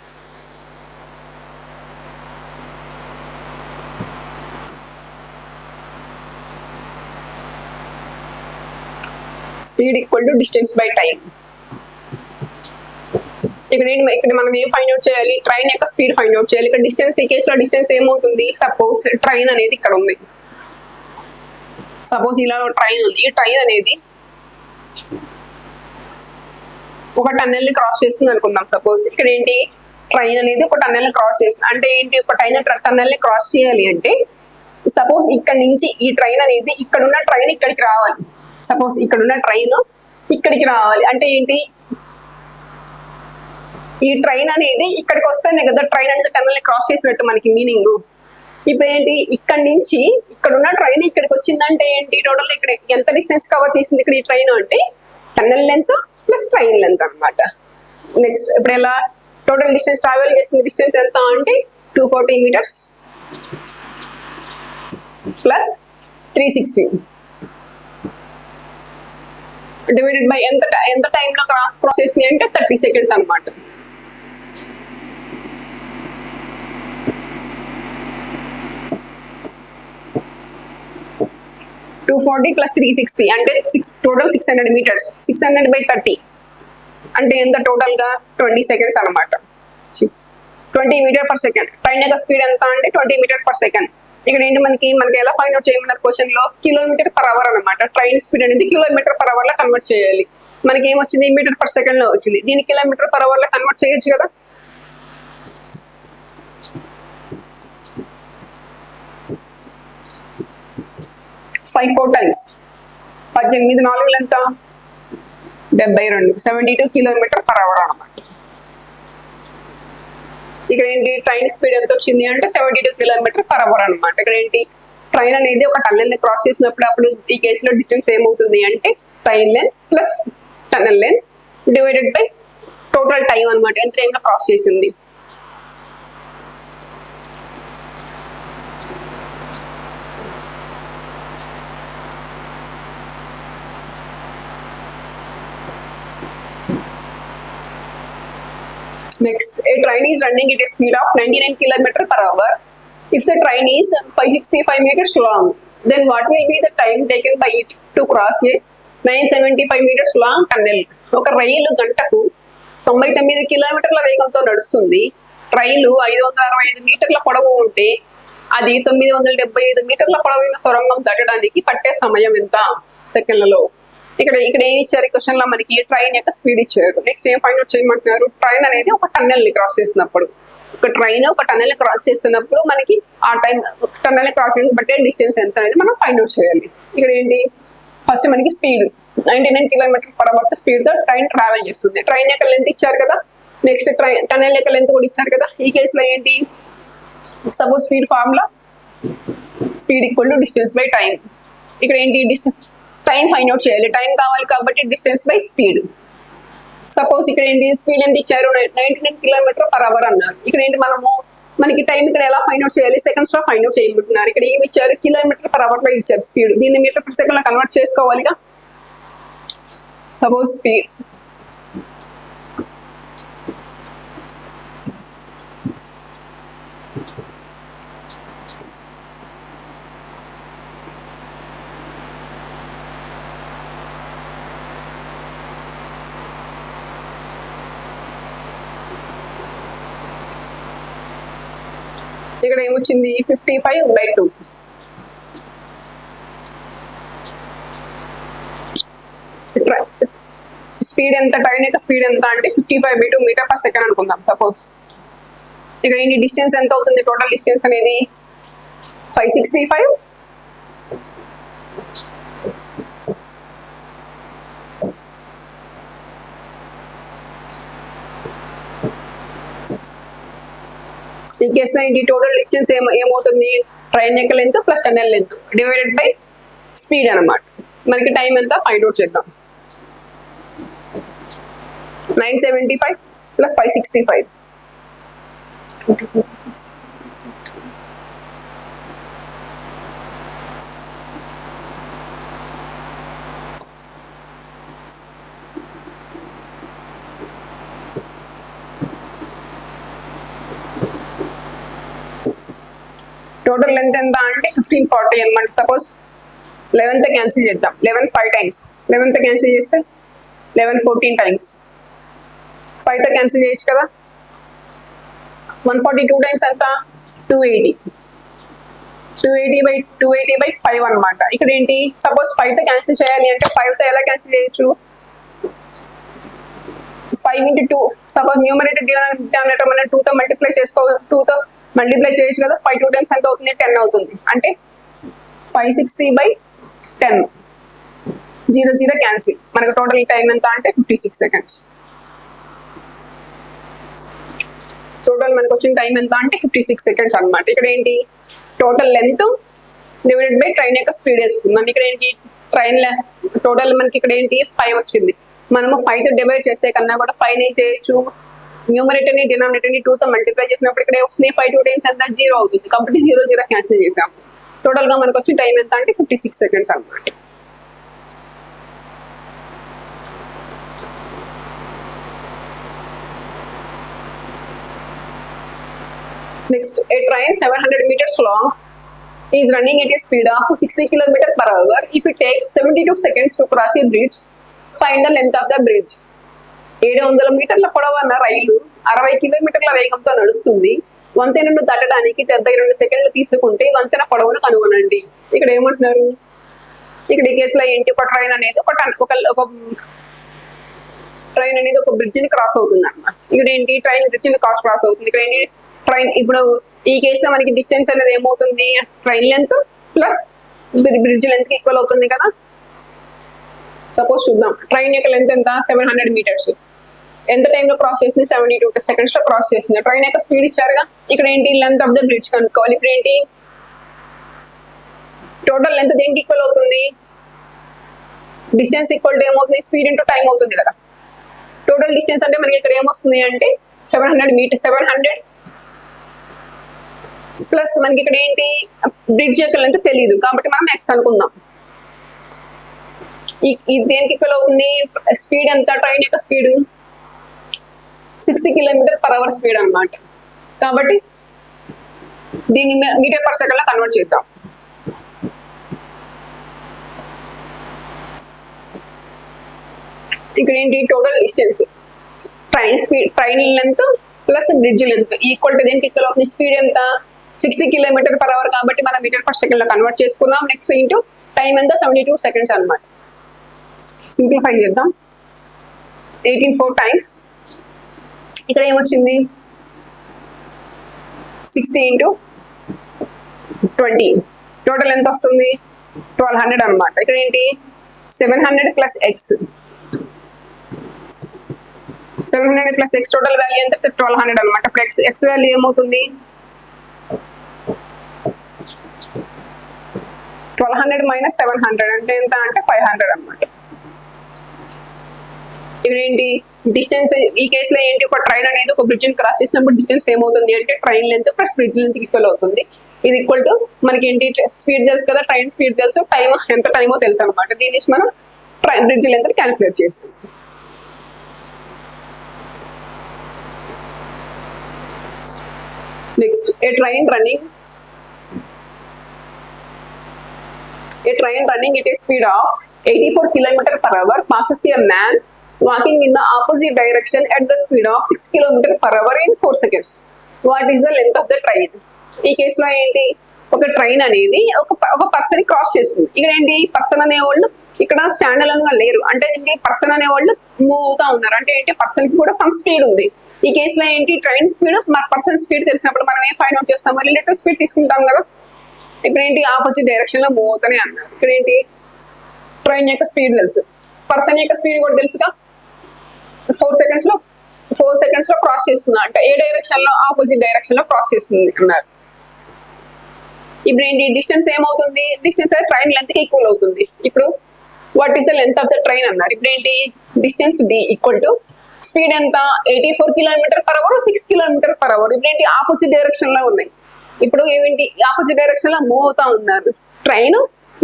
Speed equal to distance by time. ఇక్కడ మనం ఏం ఫైండ్ అవుట్ చేయాలి, ట్రైన్ యొక్క స్పీడ్ ఫైండ్ అవుట్ చేయాలి. ఇక్కడ డిస్టెన్స్, ఈ కేసులో డిస్టెన్స్ ఏమవుతుంది, సపోజ్ ట్రైన్ అనేది ఇక్కడ ఉంది, సపోజ్ ఇలా ట్రైన్ ఉంది. ఈ ట్రైన్ అనేది ఒక టన్నెల్ ని క్రాస్ చేస్తుంది అనుకుందాం. సపోజ్ ఇక్కడ ఏంటి, ట్రైన్ అనేది ఒక టన్నెల్ ని క్రాస్ చేస్తుంది. అంటే ఏంటి, ఒక టన్నెల్ ని క్రాస్ చేయాలి అంటే సపోజ్ ఇక్కడ నుంచి ఈ ట్రైన్ అనేది ఇక్కడున్న ట్రైన్ ఇక్కడికి రావాలి. సపోజ్ ఇక్కడున్న ట్రైన్ ఇక్కడికి రావాలి అంటే ఏంటి, ఈ ట్రైన్ అనేది ఇక్కడికి వస్తేనే కదా ట్రైన్ అనేది టనల్ క్రాస్ చేసినట్టు మనకి మీనింగ్. ఇప్పుడు ఏంటి, ఇక్కడ నుంచి ఇక్కడ ఉన్న ట్రైన్ ఇక్కడికి వచ్చిందంటే ఏంటి, టోటల్ ఇక్కడ ఎంత డిస్టెన్స్ కవర్ చేసింది ఇక్కడ ఈ ట్రైన్ అంటే tunnel length plus train length అనమాట. నెక్స్ట్ ఇప్పుడు ఎలా టోటల్ డిస్టెన్స్ ట్రావెల్ చేసింది డిస్టెన్స్ ఎంత అంటే 240 meters ప్లస్ 360 డివైడెడ్ బై ఎంత టైంలో క్రాస్ చేసింది అంటే 30 seconds అనమాట. $240 + 360 అంటే టోటల్ 600 meters. 600/30 అంటే ఎంత టోటల్ గా 20 seconds అనమాట. 20 meters per second. ట్రైన్ యొక్క స్పీడ్ ఎంత అంటే 20 meters per second. ఇక్కడ ఏంటి మనకి ఎలా ఫైండ్ అవుట్ చేయమన్నారు క్వశ్చన్ లో, km/h అనమాట. ట్రైన్ స్పీడ్ అనేది km/h లో కన్వర్ట్ చేయాలి. మనకి ఏమొచ్చింది, మీటర్ పర్ సెకండ్ లో వచ్చింది. దీన్ని km/h లో కన్వర్ట్ చేయొచ్చు కదా. ఫైవ్ 4 times 18 4 ఎంత 72 72 km/h అనమాట. ఇక్కడ ఏంటి ట్రైన్ స్పీడ్ ఎంత వచ్చింది అంటే 72 km/h అనమాట. ఇక్కడ ఏంటి ట్రైన్ అనేది ఒక టన్నెల్ ని క్రాస్ చేసినప్పుడు అప్పుడు ఈ కేసులో డిస్టెన్స్ ఏమవుతుంది అంటే train length plus tunnel length divided by total time అనమాట, ఎంత టైంలో క్రాస్ చేసింది. Next, a train is running at a speed of 99 km/h. If the train is 565 meters long, then what will be the time taken by it to cross a 975 meters long tunnel? ఒక రైలు గంటకు 99 కిలోమీటర్ల వేగంతో నడుస్తుంది. రైలు 565 మీటర్ల పొడవు ఉంటే అది 975 మీటర్ల పొడవైన సొరంగం దాటడానికి పట్టే సమయం ఎంత సెకండ్లలో. ఇక్కడ ఏం ఇచ్చారు క్వశ్చన్ లో, మనకి ట్రైన్ యొక్క స్పీడ్ ఇచ్చారు. నెక్స్ట్ ఏం ఫైండ్ అవుట్ చేయమంటున్నారు, ట్రైన్ అనేది ఒక టన్నెల్ ని క్రాస్ చేసినప్పుడు, ఒక ట్రైన్ ఒక టన్నెల్ ని క్రాస్ చేస్తున్నప్పుడు మనకి ఆ టైం టన్నెల్ ని క్రాస్ చేయడానికి బట్టే డిస్టెన్స్ ఎంత అనేది మనం ఫైండ్ అవుట్ చేయాలి. ఇక్కడ ఏంటి ఫస్ట్ మనకి స్పీడ్ 99 km/h స్పీడ్ తో ట్రైన్ ట్రావెల్ చేస్తుంది. ట్రైన్ యొక్క లెంత్ ఇచ్చారు కదా, నెక్స్ట్ టన్నెల్ యొక్క లెంత్ కూడా ఇచ్చారు కదా. ఈ కేసులో ఏంటి, suppose speed formula speed equal to distance by time. ఇక్కడ ఏంటి డిస్టెన్స్ టైం ఫైండ్ అవుట్ చేయాలి, టైం కావాలి కాబట్టి డిస్టెన్స్ బై స్పీడ్. సపోజ్ ఇక్కడ ఏంటి స్పీడ్ ఎంత ఇచ్చారు 99 km/h అన్నారు. ఇక్కడ ఏంటి మనకి టైం ఇక్కడ ఎలా ఫైండ్ అవుట్ చేయాలి, సెకండ్స్ లో ఫైండ్ అవుట్ చేయబోతున్నారు. ఇక్కడ ఏమి ఇచ్చారు km/h లో ఇచ్చారు స్పీడ్, దీన్ని మీటర్/సెకండ్ లో కన్వర్ట్ చేసుకోవాలిగా. సపోజ్ స్పీడ్ ఇక్కడ ఏమొచ్చింది 55/2. స్పీడ్ ఎంత, ట్రైన్ యొక్క స్పీడ్ ఎంత అంటే 55/2 మీటర్/సెకండ్ అనుకుందాం సపోజ్. ఇక్కడ ఏంటి డిస్టెన్స్ ఎంత అవుతుంది, టోటల్ డిస్టెన్స్ అనేది 565 ఈ కేసులో ఏంటి టోటల్ డిస్టెన్స్ ఏమవుతుంది, ట్రైన్ యొక్క length plus tunnel length divided by speed అనమాట. మనకి టైం ఎంత ఫైండ్ అవుట్ చేద్దాం. 975 + 565 టోటల్ లెంత్ ఎంత అంటే 1540 అనమాట. సపోజ్ 11th క్యాన్సిల్ చేద్దాం, 11 5 times, 11th క్యాన్సిల్ చేస్తే 11 14 times, 5th క్యాన్సిల్ చేయొచ్చు కదా. 142 times ఎంత 280, 280/5 అనమాట. ఇక్కడ ఏంటి సపోజ్ 5th క్యాన్సిల్ చేయాలి అంటే 5th ఎలా క్యాన్సిల్ చేయొచ్చు, 5 × 2 సపోజ్ న్యూమరేటర్ డినామినేటర్ మనం 2తో మల్టిప్లై చేసుకో, 2తో మల్టిప్లై చేయొచ్చు కదా. 5 2 times ఎంత అవుతుంది 10 అవుతుంది, అంటే 560/10 0 0 క్యాన్సిల్. మనకు టోటల్ టైం ఎంత అంటే 56 seconds. టోటల్ మనకు వచ్చిన టైం ఎంత అంటే 56 సెకండ్స్ అనమాట. ఇక్కడ ఏంటి total length divided by train యొక్క స్పీడ్ వేసుకుందాం. ఇక్కడ ఏంటి ట్రైన్ టోటల్ మనకి ఇక్కడ ఏంటి 5 వచ్చింది. మనము 5 తో డివైడ్ చేసే కన్నా కూడా 5 ని చేయొచ్చు. న్యూమరేటర్ ని డినామినేటర్ ని 2 తో మల్టిప్లై చేసినప్పుడు ఇక్కడ వస్తుంది 5 2 టైమ్స్ ఎంత 0 అవుతుంది. కాబట్టి 0 0 క్యాన్సిల్ చేసాం. టోటల్ గా మనకు వచ్చిన టైం ఎంత అంటే 56 సెకండ్స్ అనమాట. Next, a train 700 meters long is running at a speed of 60 km per hour. If it takes 72 seconds to cross a bridge, find the length of the bridge. 700 మీటర్ల పొడవన్న రైలు 60 కిలోమీటర్ల వేగంతో నడుస్తుంది. వంతెనను దాటడానికి 72 సెకండ్లు తీసుకుంటే వంతెన పొడవును కనుగొనండి. ఇక్కడ ఏమంటున్నారు, ఇక్కడ ఈ కేసులో ఏంటి, ఒక ట్రైన్ అనేది ట్రైన్ అనేది ఒక బ్రిడ్జ్ ని క్రాస్ అవుతుంది అన్నమాట. ఇక్కడ ఏంటి ట్రైన్ బ్రిడ్జ్ ని క్రాస్ అవుతుంది. ఇక్కడ ఏంటి ట్రైన్, ఇప్పుడు ఈ కేసులో మనకి డిస్టెన్స్ అనేది ఏమవుతుంది, train length plus bridge length కి ఈక్వల్ అవుతుంది కదా. సపోజ్ చూద్దాం, ట్రైన్ యొక్క లెంత్ ఎంత 700 మీటర్స్. ఎంత టైంలో క్రాస్ చేసింది 72 సెకండ్స్ లో క్రాస్ చేసింది. ట్రైన్ యొక్క స్పీడ్ ఇచ్చారుగా. ఇక్కడ ఏంటి లెంత్ ఆఫ్ ద బ్రిడ్జ్ కనుక్కోవాలి. ఇప్పుడు ఏంటి టోటల్ లెంత్ దేనికి ఈక్వల్ అవుతుంది, డిస్టెన్స్ ఈక్వల్ టు ఏమవుతుంది, స్పీడ్ ఇంటూ టైం అవుతుంది కదా. టోటల్ డిస్టెన్స్ అంటే మనకి ఇక్కడ ఏమొస్తుంది అంటే 700 మీటర్, 700 ప్లస్ మనకి ఇక్కడ ఏంటి బ్రిడ్జ్ యొక్క లెంత్ తెలియదు కాబట్టి మనం ఎక్స్ అనుకుందాం. దేనికి ఈక్వల్ అవుతుంది, స్పీడ్ ఎంత, ట్రైన్ యొక్క స్పీడ్ 60 km/h స్పీడ్ అనమాట. కాబట్టి దీన్ని మీటర్ పర్ సెకండ్ లో కన్వర్ట్ చేద్దాం. ఇక్కడ ఏంటి total distance train speed, train length plus bridge length equal to దేనికి ఈక్వల్ అవుతుంది, స్పీడ్ ఎంత 60 km/h కాబట్టి మనం మీటర్ పర్ సెకండ్ లో కన్వర్ట్ చేసుకున్నాం. నెక్స్ట్ ఇంటూ టైం ఎంత 72 సెకండ్స్ అనమాట. సింప్లిఫై చేద్దాం. 18 టైమ్స్ ఇక్కడ ఏమొచ్చింది 60 × 20 టోటల్ ఎంత వస్తుంది 1200 అనమాట. ఇక్కడ ఏంటి 700 plus X, 700 plus X total value ఎంత 1200 అనమాట. ఇప్పుడు ఎక్స్ వాల్యూ ఏమవుతుంది 1200 మైనస్ 700 అంటే ఎంత అంటే 500 అనమాట. ఇక్కడ ఏంటి డిస్టెన్స్, ఈ కేసులో ఏంటి ఒక ట్రైన్ అనేది ఒక బ్రిడ్జ్ ని క్రాస్ చేసినప్పుడు డిస్టెన్స్ ఏమవుతుంది అంటే train length plus bridge length equal అవుతుంది. ఇది ఈక్వల్ టు మనకి ఏంటి స్పీడ్ తెలుసు కదా, ట్రైన్ స్పీడ్ తెలుసు, టైం ఎంత టైమో తెలుసు అనమాట. దీని నుంచి మనం ట్రైన్ బ్రిడ్జ్ లెంత్ క్యాలిక్యులేట్ చేస్తాం. Next, A train running at a speed of 84 km/h passes a man walking in the opposite direction at the speed of 6 km/h in 4 seconds. What is the length of the train? ఈ కేసులో ఏంటి ఒక train అనేది ఒక person cross చేస్తుంది. ఇక్కడ ఏంటి person అనేవాళ్ళు ఇక్కడ స్టాండ్ అలోన్ గా లేరు, అంటే ఏంటి పర్సన్ అనేవాళ్ళు మూవ్ అవుతా ఉన్నారు, అంటే ఏంటి పర్సన్ కి కూడా సమ్ స్పీడ్ ఉంది. ఈ కేసులో ఏంటి ట్రైన్ స్పీడ్ పర్సన్ స్పీడ్ తెలిసినప్పుడు మనం ఏం ఫైండ్ అవుట్ చేస్తాం, రిలేటివ్ స్పీడ్ తీసుకుంటాం కదా. ఇప్పుడు ఏంటి ఆపోజిట్ డైరెక్షన్ లో మూవ్ అవుతానే అన్నారు. ఇక్కడ ఏంటి ట్రైన్ యొక్క స్పీడ్ తెలుసు, పర్సన్ యొక్క స్పీడ్ కూడా తెలుసుగా. 4 సెకండ్స్ లో క్రాస్ చేస్తుంది అంటే ఏ డైరెక్షన్ లో, ఆపోజిట్ డైరెక్షన్ లో క్రాస్ చేస్తుంది అన్నారు. ఇప్పుడు ఏంటి డిస్టెన్స్ ఏమవుతుంది, డిస్టెన్స్ ట్రైన్ లెంత్ కి ఈక్వల్ అవుతుంది. ఇప్పుడు what is the length of the train అన్నారు. ఇప్పుడు ఏంటి distance D equal to speed ఎంత 84 km/h 6 km/h. ఇప్పుడు ఏంటి ఆపోజిట్ డైరెక్షన్ లో ఉన్నాయి. ఇప్పుడు ఏమిటి ఆపోజిట్ డైరెక్షన్ లో మూవ్ అవుతా ఉన్నారు ట్రైన్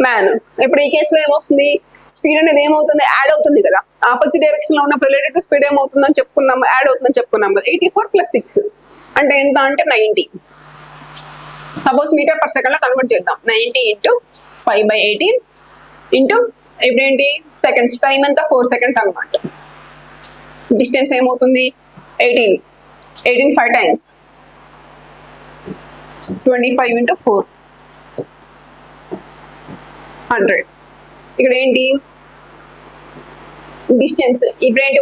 మ్యాన్. ఇప్పుడు ఈ కేసులో ఏమవుతుంది స్పీడ్ అనేది ఏమవుతుంది యాడ్ అవుతుంది కదా. ఆపోజిట్ డైరెక్షన్ లో ఉన్నప్పుడు రిలేటివ్ స్పీడ్ ఏమవుతుందని చెప్పుకున్నాము, యాడ్ అవుతుందని చెప్పుకున్నాం కదా. 84 + 6 అంటే ఎంత అంటే 90. సపోజ్ మీటర్ పర్ సెకండ్ లో కన్వర్ట్ చేద్దాం. 90 × 5/18 ఇంటూ ఇప్పుడు ఏంటి సెకండ్స్, టైం ఎంత 4 సెకండ్స్ అనమాట. డిస్టెన్స్ ఏమవుతుంది 18 5 టైమ్స్ 25 × 4 100. ఇక్కడ ఏంటి డిస్టెన్స్, ఇప్పుడు ఏంటి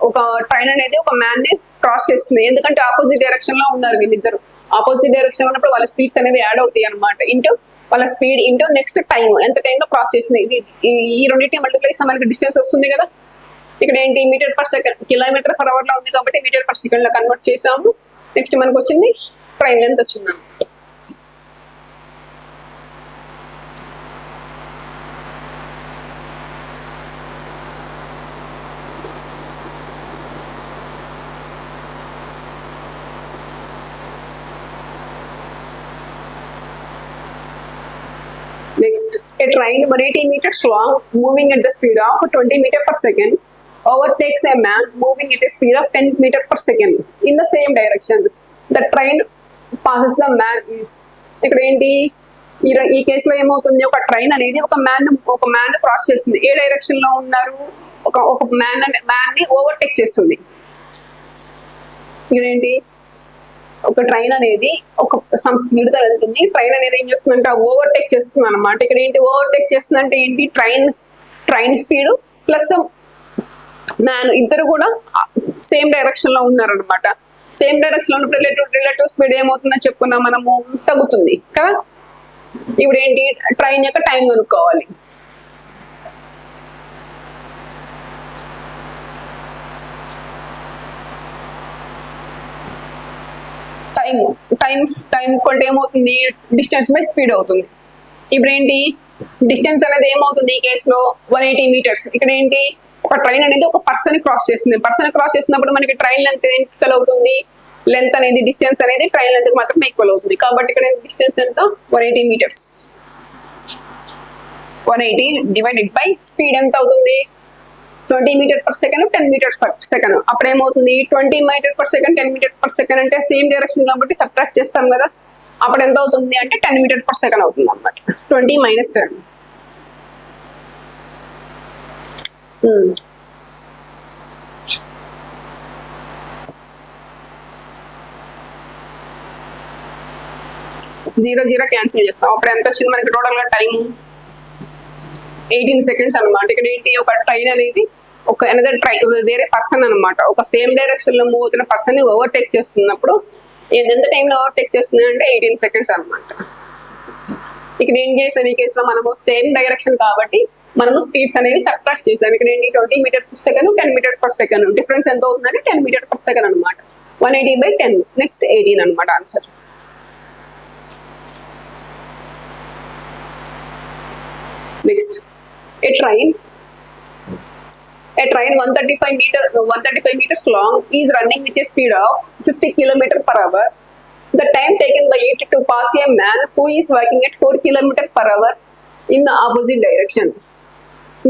ఒక ట్రైన్ అనేది ఒక మ్యాన్ ని క్రాస్ చేస్తుంది, ఎందుకంటే ఆపోజిట్ డైరెక్షన్ లో ఉన్నారు వీళ్ళిద్దరు. ఆపోజిట్ డైరెక్షన్ ఉన్నప్పుడు వాళ్ళ స్పీడ్స్ అనేవి యాడ్ అవుతాయి అనమాట. ఇంటూ వాళ్ళ స్పీడ్ ఇంటూ నెక్స్ట్ టైం, ఎంత టైంలో క్రాస్ చేస్తుంది. ఈ రెండింటిని మల్టిప్లై చేస్తే మనకి డిస్టెన్స్ వస్తుంది కదా. ఇక్కడ ఏంటి మీటర్ పర్ సెకండ్, km/h లో ఉంది కాబట్టి మీటర్ పర్ సెకండ్ లో కన్వర్ట్ చేసాము. నెక్స్ట్ మనకు వచ్చింది ట్రైన్ లెంత్ వచ్చింది. Next, a train 180 meters long moving at the speed of 20 meters per second overtakes a man moving at a speed of 10 meters per second in the same direction. The train passes the man is. ఇక్కడ ఏంటి ఈ కేసులో ఏమవుతుంది, ఒక train అనేది ఒక man cross చేస్తుంది. ఏ direction లో ఉన్నారు, ఒక మ్యాన్ ని ఓవర్టేక్ చేస్తుంది. ఇదేంటి, ఒక ట్రైన్ అనేది ఒక సమ్ స్పీడ్ గా వెళ్తుంది. ట్రైన్ అనేది ఏం చేస్తుందంటే ఓవర్టేక్ చేస్తుంది అనమాట. ఇక్కడ ఏంటి ఓవర్టేక్ చేస్తుందంటే ఏంటి, ట్రైన్ స్పీడ్ ప్లస్ మ్యాన్ ఇద్దరు కూడా సేమ్ డైరెక్షన్ లో ఉన్నారనమాట. సేమ్ డైరెక్షన్ లో ఉన్నప్పుడు రిలేటివ్ స్పీడ్ ఏమవుతుందని చెప్పుకున్నాం మనము, తగ్గుతుంది కదా. ఇప్పుడు ఏంటి, ట్రైన్ యొక్క టైం కనుక్కోవాలి. టైం కొంటే ఏమవుతుంది, డిస్టెన్స్ బై స్పీడ్ అవుతుంది. ఇప్పుడు ఏంటి, డిస్టెన్స్ అనేది ఏమవుతుంది ఈ కేసులో 180 meters. ఇక్కడ ఏంటి, ఒక ట్రైన్ అనేది ఒక పర్సన్ క్రాస్ చేస్తుంది. పర్సన్ క్రాస్ చేసినప్పుడు మనకి ట్రైన్ లెంత్ ఈక్వల్ అవుతుంది. లెంత్ అనేది డిస్టెన్స్ అనేది ట్రైన్ లెంత్ మాత్రమే ఈక్వల్ అవుతుంది. కాబట్టి ఇక్కడ డిస్టెన్స్ ఎంత, 180 meters. 180 డివైడెడ్ బై స్పీడ్ ఎంత అవుతుంది, 20 meters per second, 10 meters per second. అప్పుడు ఏమవుతుంది, 20 meters per second, 10 meters per second అంటే సేమ్ డైరెక్షన్ కాబట్టి సబ్ట్రాక్ట్ చేస్తాం కదా. అప్పుడు ఎంత అవుతుంది అంటే 10 meters per second అవుతుంది అన్నమాట. 20 - 10. 0 క్యాన్సిల్ చేస్తాం. అప్పుడు ఎంత వచ్చింది మనకి టోటల్ గా టైం 18 seconds అనమాట. ఇక్కడ ఏంటి, ఒక ట్రైన్ అనేది ఒక అనదర్ ట్రైన్ వేరే పర్సన్ అనమాట, ఒక సేమ్ డైరెక్షన్ లో మూవ్ అవుతున్న పర్సన్ ని ఓవర్టేక్ చేస్తున్నప్పుడు ఎంత టైంలో ఓవర్టేక్ చేస్తుంది అంటే 18 seconds అనమాట. ఇక్కడ ఏం చేసాం, ఈ కేసులో మనము సేమ్ డైరెక్షన్ కాబట్టి మనము స్పీడ్స్ అనేవి సబ్ట్రాక్ట్ చేసాం. ఇక్కడ ఏంటి 20 meters per second, 10 meters per second. Difference ఎంత అవుతుందంటే 10 meters per second అనమాట. 180/10. నెక్స్ట్ 18 అనమాట answer. Next, a train 135 meters long is running with a speed of 50 kilometers per hour. The time taken by it to pass a man who is walking at 4 kilometers per hour in the opposite direction.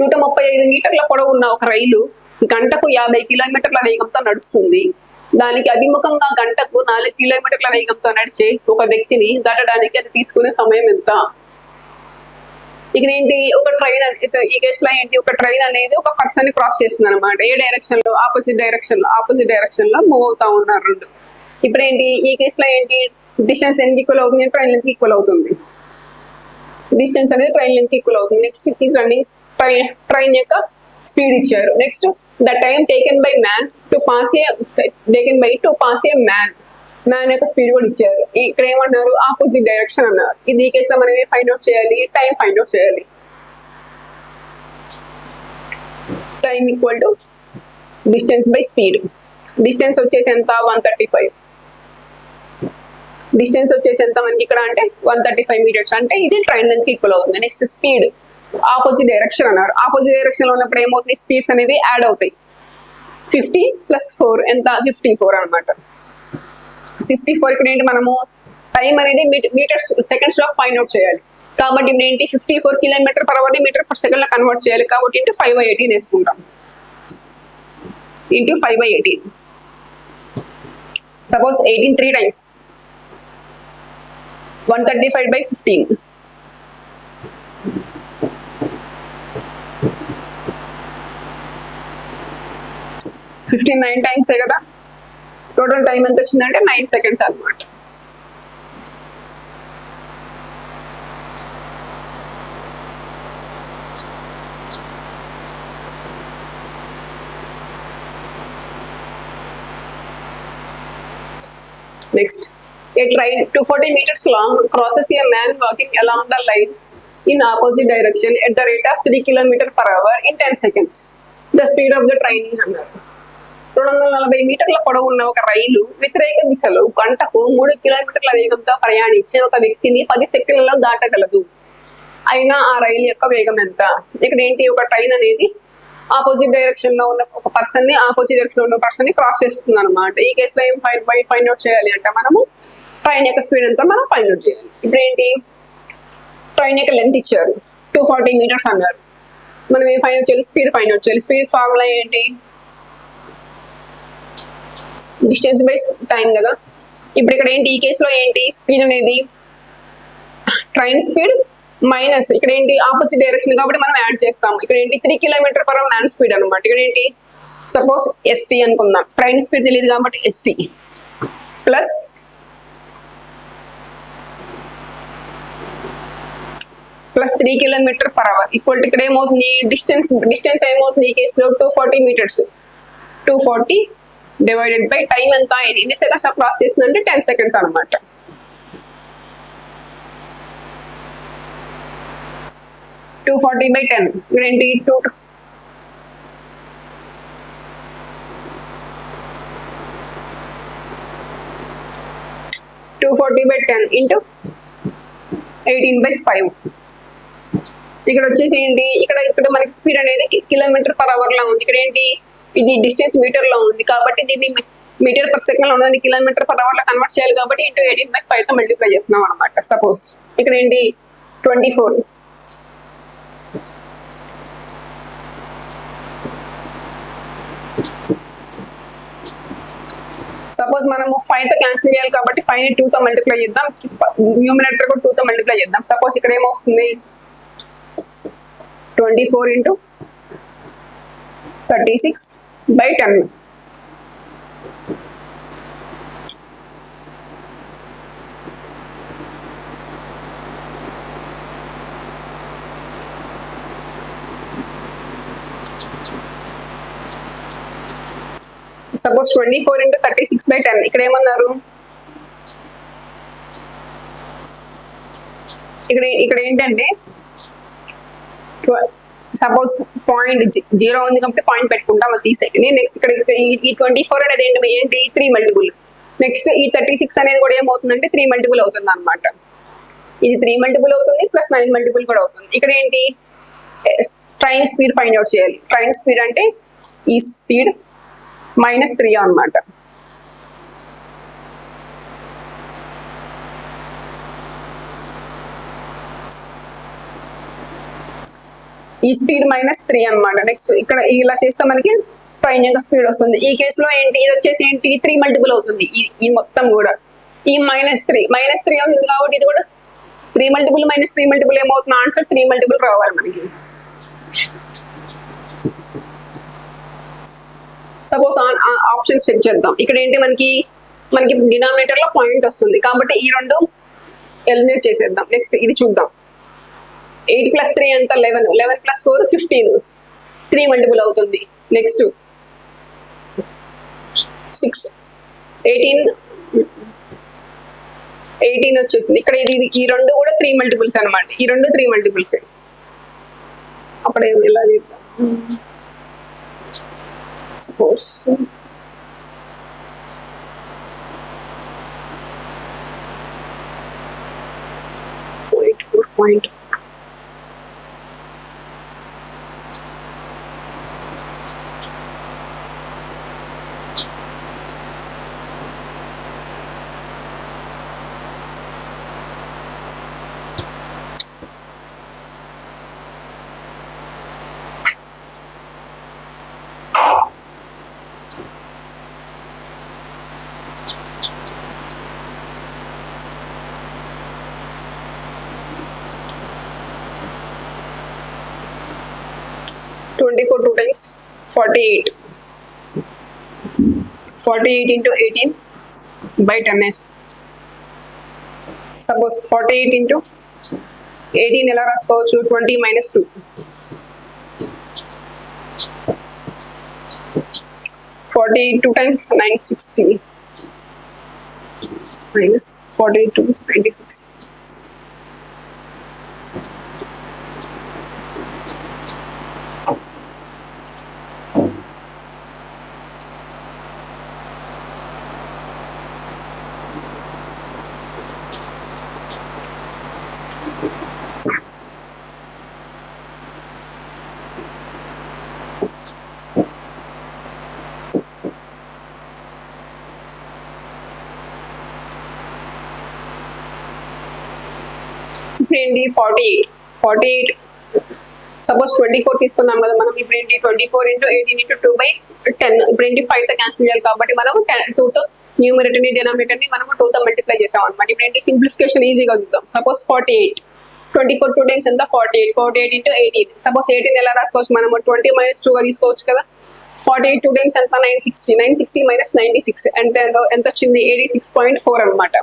135 మీటర్ల పొడవు ఉన్న ఒక రైలు గంటకు 50 కిలోమీటర్ల వేగంతో నడుస్తుంది. దానికి అభిముఖంగా గంటకు 4 కిలోమీటర్ల వేగంతో నడిచే ఒక వ్యక్తిని దాటడానికి అది తీసుకునే సమయం ఎంత? ఇక్కడ ఏంటి, ఒక ట్రైన్ ఈ కేసులో ఏంటి, ఒక ట్రైన్ అనేది ఒక పర్సన్ ని క్రాస్ చేస్తుంది అనమాట. ఏ డైరెక్షన్ లో, ఆపోజిట్ డైరెక్షన్ లో మూవ్ అవుతా ఉన్నారు రెండు. ఇప్పుడు ఏంటి, ఈ కేసులో ఏంటి, డిస్టెన్స్ ఎంత ఈక్వల్ అవుతుంది, ట్రైన్ లెంత్ ఈక్వల్ అవుతుంది. డిస్టెన్స్ అనేది ట్రైన్ లెంత్ ఈక్వల్ అవుతుంది. నెక్స్ట్ ఈజ్ రన్నింగ్, ట్రైన్ యొక్క స్పీడ్ ఇచ్చారు. Next, the time taken by to pass A man యొక్క స్పీడ్ కూడా ఇచ్చారు. ఇక్కడ ఏమన్నారు, ఆపోజిట్ డైరెక్షన్ అన్నారు. ఇది ఈ కేసులో మనం ఫైండ్ అవుట్ చేయాలి, టైం ఫైండ్ అవుట్ చేయాలి. Time equal to distance by speed. Distance వచ్చేసి ఎంత, 135. డిస్టెన్స్ వచ్చేసి ఎంత మనకి ఇక్కడ అంటే 135 meters. అంటే ఇది ట్రైన్ లెంత్ ఈక్వల్ అవుతుంది. నెక్స్ట్ స్పీడ్, ఆపోజిట్ డైరెక్షన్ అన్నారు. ఆపోజిట్ డైరెక్షన్ లో ఉన్నప్పుడు ఏమవుతుంది, స్పీడ్స్ అనేవి యాడ్ అవుతాయి. 50 + 4 ఎంత, 54 అనమాట. 54. ఇక్కడ ఏంటి, మనము టైం అనేది మీటర్స్ సెకండ్స్ లో ఫైండ్ అవుట్ చేయాలి. కాబట్టి ఇప్పుడు ఏంటి, 54 kilometers per hour ని మీటర్ పర్ సెకండ్ లో కన్వర్ట్ చేయాలి. కాబట్టి ఇంటూ 5/18 వేసుకుంటాం. ఇంటూ 5/18. Suppose 18 3 times 135/15. 59 times కదా. టోటల్ టైం ఎంత వచ్చిందంటే 9 seconds అనమాట. Next, a train 240 meters long crosses a man walking along the line in opposite direction at the rate of 3 kilometers per hour in 10 seconds. The speed of the train is అన్నారు. 240 మీటర్ల పొడవు ఉన్న ఒక రైలు వ్యతిరేక దిశలో గంటకు 3 కిలోమీటర్ల వేగంతో ప్రయాణించే ఒక వ్యక్తిని 10 సెకండ్లలో దాటగలదు. అయినా ఆ రైలు యొక్క వేగం ఎంత? ఇక్కడ ఏంటి, ఒక ట్రైన్ అనేది ఆపోజిట్ డైరెక్షన్ లో ఉన్న ఒక పర్సన్ ని ఆపోజిట్ డైరెక్షన్ లో ఉన్న పర్సన్ ని క్రాస్ చేస్తుంది అనమాట. ఈ కేసులో ఏం ఫైండ్ అవుట్ చేయాలి అంటే మనము ట్రైన్ యొక్క స్పీడ్ ఎంత మనం ఫైండ్ అవుట్ చేయాలి. ఇప్పుడు ఏంటి, ట్రైన్ యొక్క లెంత్ ఇచ్చారు 240 మీటర్స్ అన్నారు. మనం ఏం ఫైండ్ అవుట్ చేయాలి, స్పీడ్ ఫైండ్ అవుట్ చేయాలి. స్పీడ్ ఫార్ములా ఏంటి, డిస్టెన్స్ బై టైం కదా. ఇప్పుడు ఇక్కడ ఏంటి, ఈ కేసులో ఏంటి, స్పీడ్ అనేది ట్రైన్ స్పీడ్ మైనస్ ఇక్కడ ఏంటి ఆపోజిట్ డైరెక్షన్ కాబట్టి మనం యాడ్ చేస్తాం. ఇక్కడ ఏంటి 3 kilometre per hour man speed అనమాట. ఇక్కడ ఏంటి సపోజ్ ఎస్టీ అనుకుందాం, ట్రైన్ స్పీడ్ తెలియదు కాబట్టి ST plus plus 3 kilometre per hour equal ఇక్కడ ఏమవుతుంది, డిస్టెన్స్ ఏమవుతుంది ఈ కేసులో 240 మీటర్స్. 240 డివైడెడ్ బై టైం ఎంత, ఎన్ని సెకండ్స్ క్రాస్ చేస్తుందంటే 10 సెకండ్స్ అనమాట. 240 by 10 ఇక్కడ ఏంటి 240 by 10 into 18 by 5. ఇక్కడ వచ్చేసి ఏంటి, ఇక్కడ మనకి స్పీడ్ అనేది కిలోమీటర్ పర్ అవర్ లో ఉంది. ఇక్కడ ఏంటి, ఇది డిస్టెన్స్ మీటర్ లో ఉంది కాబట్టి దీన్ని మీటర్ పర్ సెకండ్ లో ఉన్నది కిలోమీటర్ పర్ అవర్ లో కన్వర్ట్ చేయాలి కాబట్టి ఇంటూ 18 by 5 తో మల్టిప్లై చేస్తున్నాం అనమాట. సపోజ్ ఇక్కడ ఏంటి 24. సపోజ్ మనము 5 తో క్యాన్సిల్ చేయాలి కాబట్టి 5 ని 2 తో మల్టిప్లై చేద్దాం, న్యూమినేటర్ కూడా 2 తో మల్టిప్లై చేద్దాం. సపోజ్ ఇక్కడ ఏమొస్తుంది 24 into 36 by 10. Suppose 24 into 36 by 10 ఇక్కడ ఏమన్నారు, ఇక్కడ ఏంటంటే సపోజ్ పాయింట్ 0 ఉంది కాబట్టి పాయింట్ పెట్టుకుంటాం, అది తీసేయండి. నెక్స్ట్ ఇక్కడ ఈ 24 అనేది ఏంటి 3 మల్టిపుల్. నెక్స్ట్ ఈ 36 అనేది కూడా ఏమవుతుందంటే 3 మల్టిపుల్ అవుతుంది అనమాట. ఇది 3 మల్టిపుల్ అవుతుంది ప్లస్ 9 మల్టిపుల్ కూడా అవుతుంది. ఇక్కడ ఏంటి ట్రైన్ స్పీడ్ ఫైండ్ అవుట్ చేయాలి. ట్రైన్ స్పీడ్ అంటే ఈ స్పీడ్ -3 అనమాట. ఈ స్పీడ్ -3 అనమాట. నెక్స్ట్ ఇక్కడ ఇలా చేస్తే మనకి ట్రైన్ యొక్క స్పీడ్ వస్తుంది. ఈ కేసులో ఏంటి, ఇది వచ్చేసి ఏంటి 3 మల్టిపుల్ అవుతుంది. ఈ మొత్తం కూడా ఈ -3 అవుతుంది కాబట్టి ఇది కూడా 3 మల్టిపుల్ -3 మల్టిపుల్ ఏమవుతుంది, ఆన్సర్ 3 మల్టిపుల్ రావాలి మనకి. సపోజ్ ఆప్షన్స్ చెక్ చేద్దాం. ఇక్కడ ఏంటి మనకి డినామినేటర్ లో పాయింట్ వస్తుంది కాబట్టి ఈ రెండు ఎలిమినేట్ చేసేద్దాం. నెక్స్ట్ ఇది చూద్దాం. 8 + 3 ఎంత 11, 11 + 4 15, 3 మల్టిపుల్ అవుతుంది. నెక్స్ట్ 6 18 వచ్చేసింది. ఇక్కడ ఈ రెండు కూడా 3 మల్టిపుల్స్ అనమాట. ఈ రెండు 3 మల్టిపుల్స్. అప్పుడు ఎలా చేద్దాం, suppose 0.4. 24 2 times 48. 48 into 18 by 10 is. Suppose 48 into 18 ఎలా రాసుకోవచ్చు, 20 minus 2. 48 2 times 960 minus 48 2 is 96. ఇప్పుడు ఏంటి 48 సపోజ్ 24 తీసుకున్నాం కదా మనం. ఇప్పుడు ఏంటి 24 × 18 × 2/10. ఇప్పుడు ఏంటి 5 తో క్యాన్సిల్ చేయాలి కాబట్టి మనం 2 తో న్యూమరేటర్ ని డినామినేటర్ ని మనం 2 తో మల్టిప్లై చేసాం అనమాట. ఇప్పుడు ఏంటి సింప్లిఫికేషన్ ఈజీగా చూద్దాం. సపోజ్ 48 24 2 టైమ్స్ ఎంత 48 × 18. సపోజ్ 18 ఎలా రాసుకోవచ్చు మనము 20 - 2 గా తీసుకోవచ్చు కదా. 48 2 టైమ్స్ ఎంత 960 96 ఎంత వచ్చింది 86.4 అనమాట.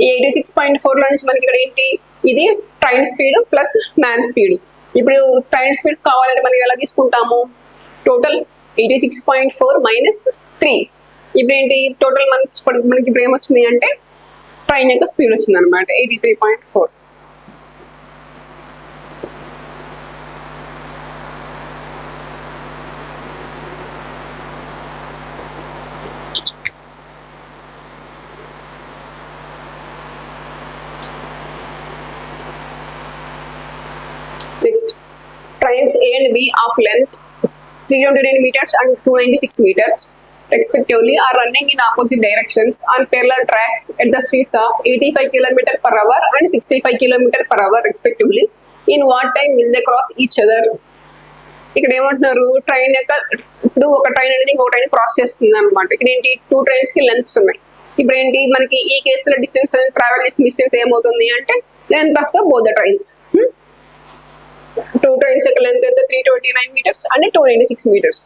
ఈ 86.4 లో నుంచి మనకి ఇక్కడ ఏంటి ఇది train speed plus man speed. ఇప్పుడు ట్రైన్ స్పీడ్ కావాలంటే మనకి ఎలా తీసుకుంటాము టోటల్ 86.4 - 3. ఇప్పుడు ఏంటి టోటల్ మనకి ఇప్పుడు ఏమొచ్చింది అంటే ట్రైన్ యొక్క స్పీడ్ వచ్చింది అనమాట 83.4. Next, trains A and B of length 329 meters and 296 meters respectively are running in opposite directions on parallel tracks at the speeds of 85 km/h and 65 km/h respectively. In what time will they cross each other? ఇక్కడ ఏమంటున్నారు train యొక్క ఇప్పుడు ఒక train అనేది ఇంకొక train cross చేస్తుంది అనమాట. ఇక్కడ ఏంటి 2 ట్రైన్స్ కి లెంత్స్ ఉన్నాయి. ఇప్పుడు ఏంటి మనకి ఈ కేసులో డిస్టెన్స్ ట్రావెల్ చేసిన డిస్టెన్స్ ఏమవుతుంది అంటే length of the both the trains. 2 trains యొక్క లెంత్ ఎంత 329 meters అండ్ 296 meters.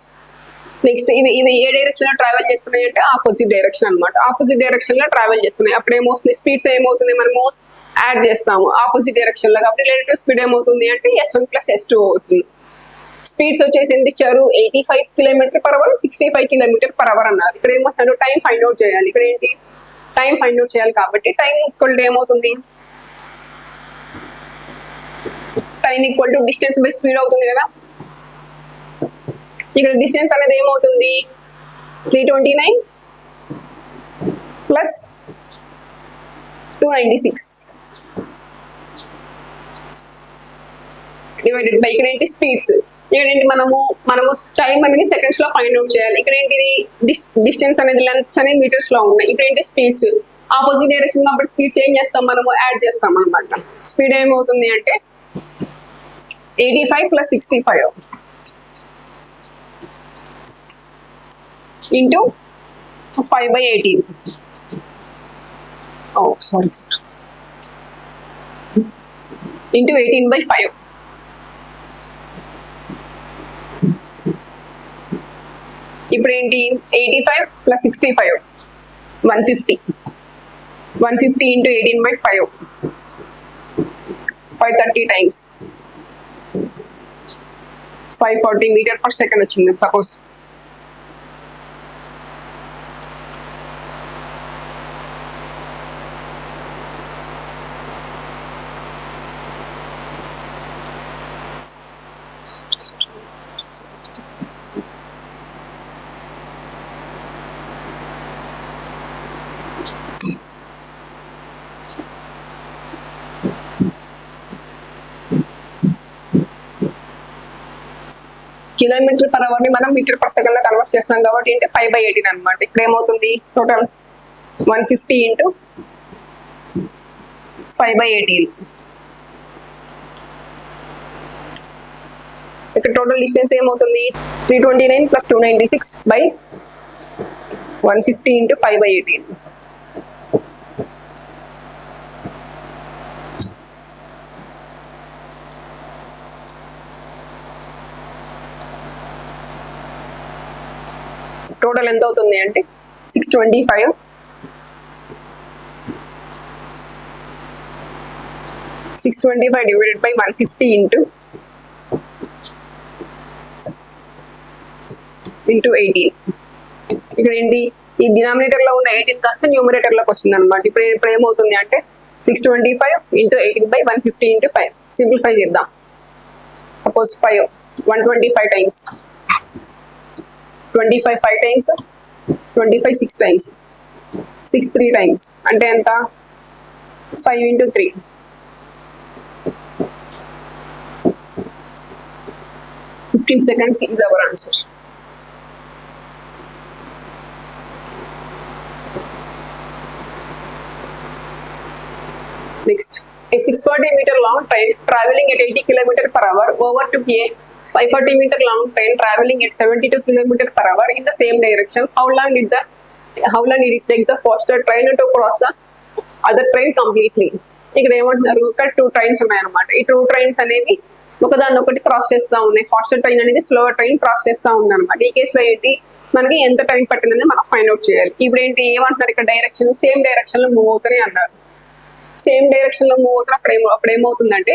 నెక్స్ట్ ఇవి ఏ డైరెక్షన్ లో ట్రావెల్ చేస్తున్నాయి అంటే ఆపోజిట్ డైరెక్షన్ అనమాట. ఆపోజిట్ డైరెక్షన్ లో ట్రావెల్ చేస్తున్నాయి. అప్పుడు ఏమవుతుంది స్పీడ్స్ ఏమవుతుంది మనము యాడ్ చేస్తాము ఆపోజిట్ డైరెక్షన్ లో. కాబట్టి రిలేటివ్ స్పీడ్ ఏమవుతుంది అంటే S1 + S2 అవుతుంది. స్పీడ్స్ వచ్చేసి ఎంత ఇచ్చారు 85 km/h 65 km/h అన్నారు. ఇక్కడ ఏమంటున్నారు టైం ఫైండ్ అవుట్ చేయాలి. ఇక్కడ ఏంటి టైం ఫైండ్ అవుట్ చేయాలి కాబట్టి టైం ఈక్వల్ టు ఏమవుతుంది time equal to distance by speed అవుతుంది కదా. ఇక్కడ డిస్టెన్స్ అనేది ఏమవుతుంది 329 + 296 డివైడెడ్ బై ఇక్కడ ఏంటి స్పీడ్స్. ఇక్కడ ఏంటి మనము టైం అనేది సెకండ్స్ లో ఫైండ్ అవుట్ చేయాలి. ఇక్కడ ఏంటి డిస్టెన్స్ అనేది లెంత్స్ అనేది మీటర్స్ లో ఉన్నాయి. ఇప్పుడు ఏంటి స్పీడ్స్ ఆపోజిట్ డైరెక్షన్ కాబట్టి స్పీడ్స్ ఏం చేస్తాం మనము యాడ్ చేస్తాం అనమాట. స్పీడ్ ఏమవుతుంది అంటే 85 + 65 into 5/18. Oh, sorry. Into 18/5. ఇప్పుడు ఏంటి 85 + 65 150. 150 into 18/5 530 times 540 meters/s వచ్చింది సపోజ్. km/h ని మనం m/s లో కన్వర్ట్ చేస్తున్నాం కాబట్టి ఏంటి 5/18 అనమాట. ఇక్కడ ఏమవుతుంది టోటల్ 150 into 5/18. ఇక్కడ టోటల్ డిస్టెన్స్ ఏమవుతుంది 329 + 296 by 150 into 5/18. టోటల్ ఎంత అవుతుంది అంటే 625 divided by 150 into 18. ఇక్కడ ఏంటి ఈ డినామినేటర్ లో ఉన్న 18 కాస్త న్యూమరేటర్ లోకి వచ్చింది అనమాట. ఇప్పుడు ఏమవుతుంది అంటే 625 into 18/150 into 5. సింప్లిఫై చేద్దాం. Suppose 5 125 times 25 5 times 25 6 times 6 3 times అంటే ఎంత 5 into 3 15 seconds is our answer. Next, A 640-meter long train traveling at 80 kilometers per hour overtook a 540-meter long train traveling at 72 kilometers per hour in the same direction. How long did it take the faster train to cross the other train completely? ఇక్కడ ఏమంటున్నారు, ఇక్కడ 2 trains ఉన్నాయన్నమాట. ఈ 2 trains అనేవి ఒకదాన్ని ఒకటి cross చేస్తూ ఉన్నాయి. ఫాస్టర్ ట్రైన్ అనేది స్లోవర్ ట్రైన్ క్రాస్ చేస్తూ ఉంది అనమాట. ఈ కేసులో ఏంటి, మనకి ఎంత టైం పట్టిందనేది మనం ఫైండ్ అవుట్ చేయాలి. ఇప్పుడు ఏంటి ఏమంటున్నారు, ఇక్కడ డైరెక్షన్ సేమ్ డైరెక్షన్ లో మూవ్ అవుతాయి అన్నారు. సేమ్ డైరెక్షన్ లో మూవ్ అవుతున్న అప్పుడు ఏమవుతుందంటే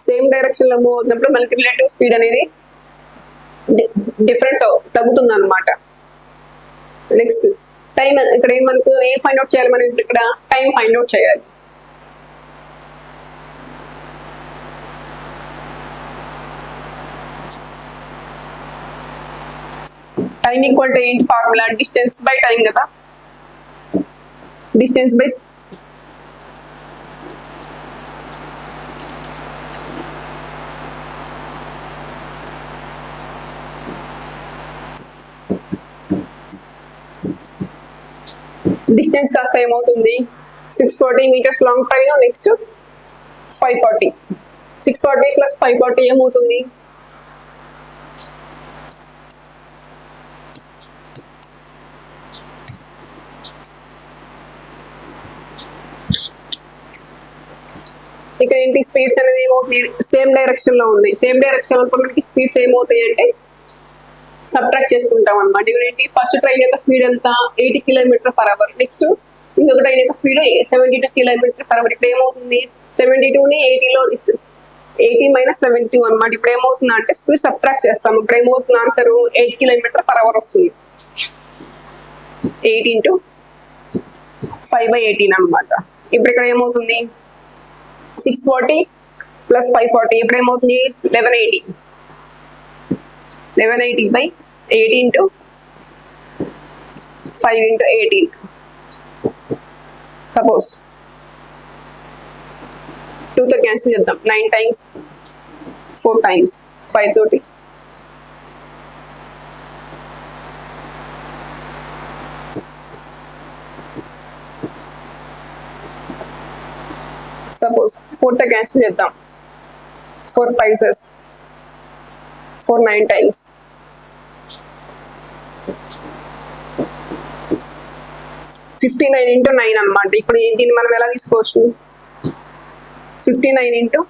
సేమ్ డైరెక్షన్ లో మూవ్ అవుతున్నప్పుడు మనకి రిలేటివ్ స్పీడ్ అనేది డిఫరెన్స్ తగ్గుతుంది అనమాట. నెక్స్ట్ టైం, ఇక్కడ మనకు ఏం ఫైండ్ అవుట్ చేయాలి, మనం ఇక్కడ టైం ఫైండ్ అవుట్ చేయాలి. టైం ఈక్వల్ టు ఏంటి ఫార్ములా, డిస్టెన్స్ బై టైం కదా. డిస్టెన్స్ బై డిస్టెన్స్ కాస్త ఏమవుతుంది, 640 meters లాంగ్ ట్రైన్, నెక్స్ట్ 540. 640 + 540 ఏమవుతుంది, ఇక్కడ ఏంటి స్పీడ్స్ అనేది ఏమవుతుంది, సేమ్ డైరెక్షన్ లో ఉంది. సేమ్ డైరెక్షన్ లో మనకి స్పీడ్స్ ఏమవుతాయి అంటే సబ్ట్రాక్ట్ చేసుకుంటాం అనమాట. ఇక్కడ ఏంటి ఫస్ట్ ట్రైన్ యొక్క స్పీడ్ ఎంత, 80 kilometers per hour. నెక్స్ట్ ఇంకొక ట్రైన్ యొక్క స్పీడ్ 72 kilometers per hour. ఇప్పుడు ఏమవుతుంది, 72ని 80లో 80 - 72 అనమాట. ఇప్పుడు ఏమవుతుంది అంటే స్పీడ్ సబ్ట్రాక్ట్ చేస్తాము. ఇప్పుడు ఏమవుతుంది ఆన్సర్ 8 kilometers per hour వస్తుంది. 8 × 5/18 అనమాట. ఇప్పుడు ఇక్కడ ఏమవుతుంది 640 + 540 ఇప్పుడు ఏమవుతుంది 1180. 1180/8 × 5 × 18. సపోజ్ 2తో క్యాన్సిల్ చేద్దాం. 9 times 4 times 5 తోటి సపోజ్ 4తో క్యాన్సిల్ చేద్దాం. 4 5s 4 9 times. 59 × 9 అనమాట. ఇప్పుడు దీన్ని మనం ఎలా తీసుకోవచ్చు, 59 ×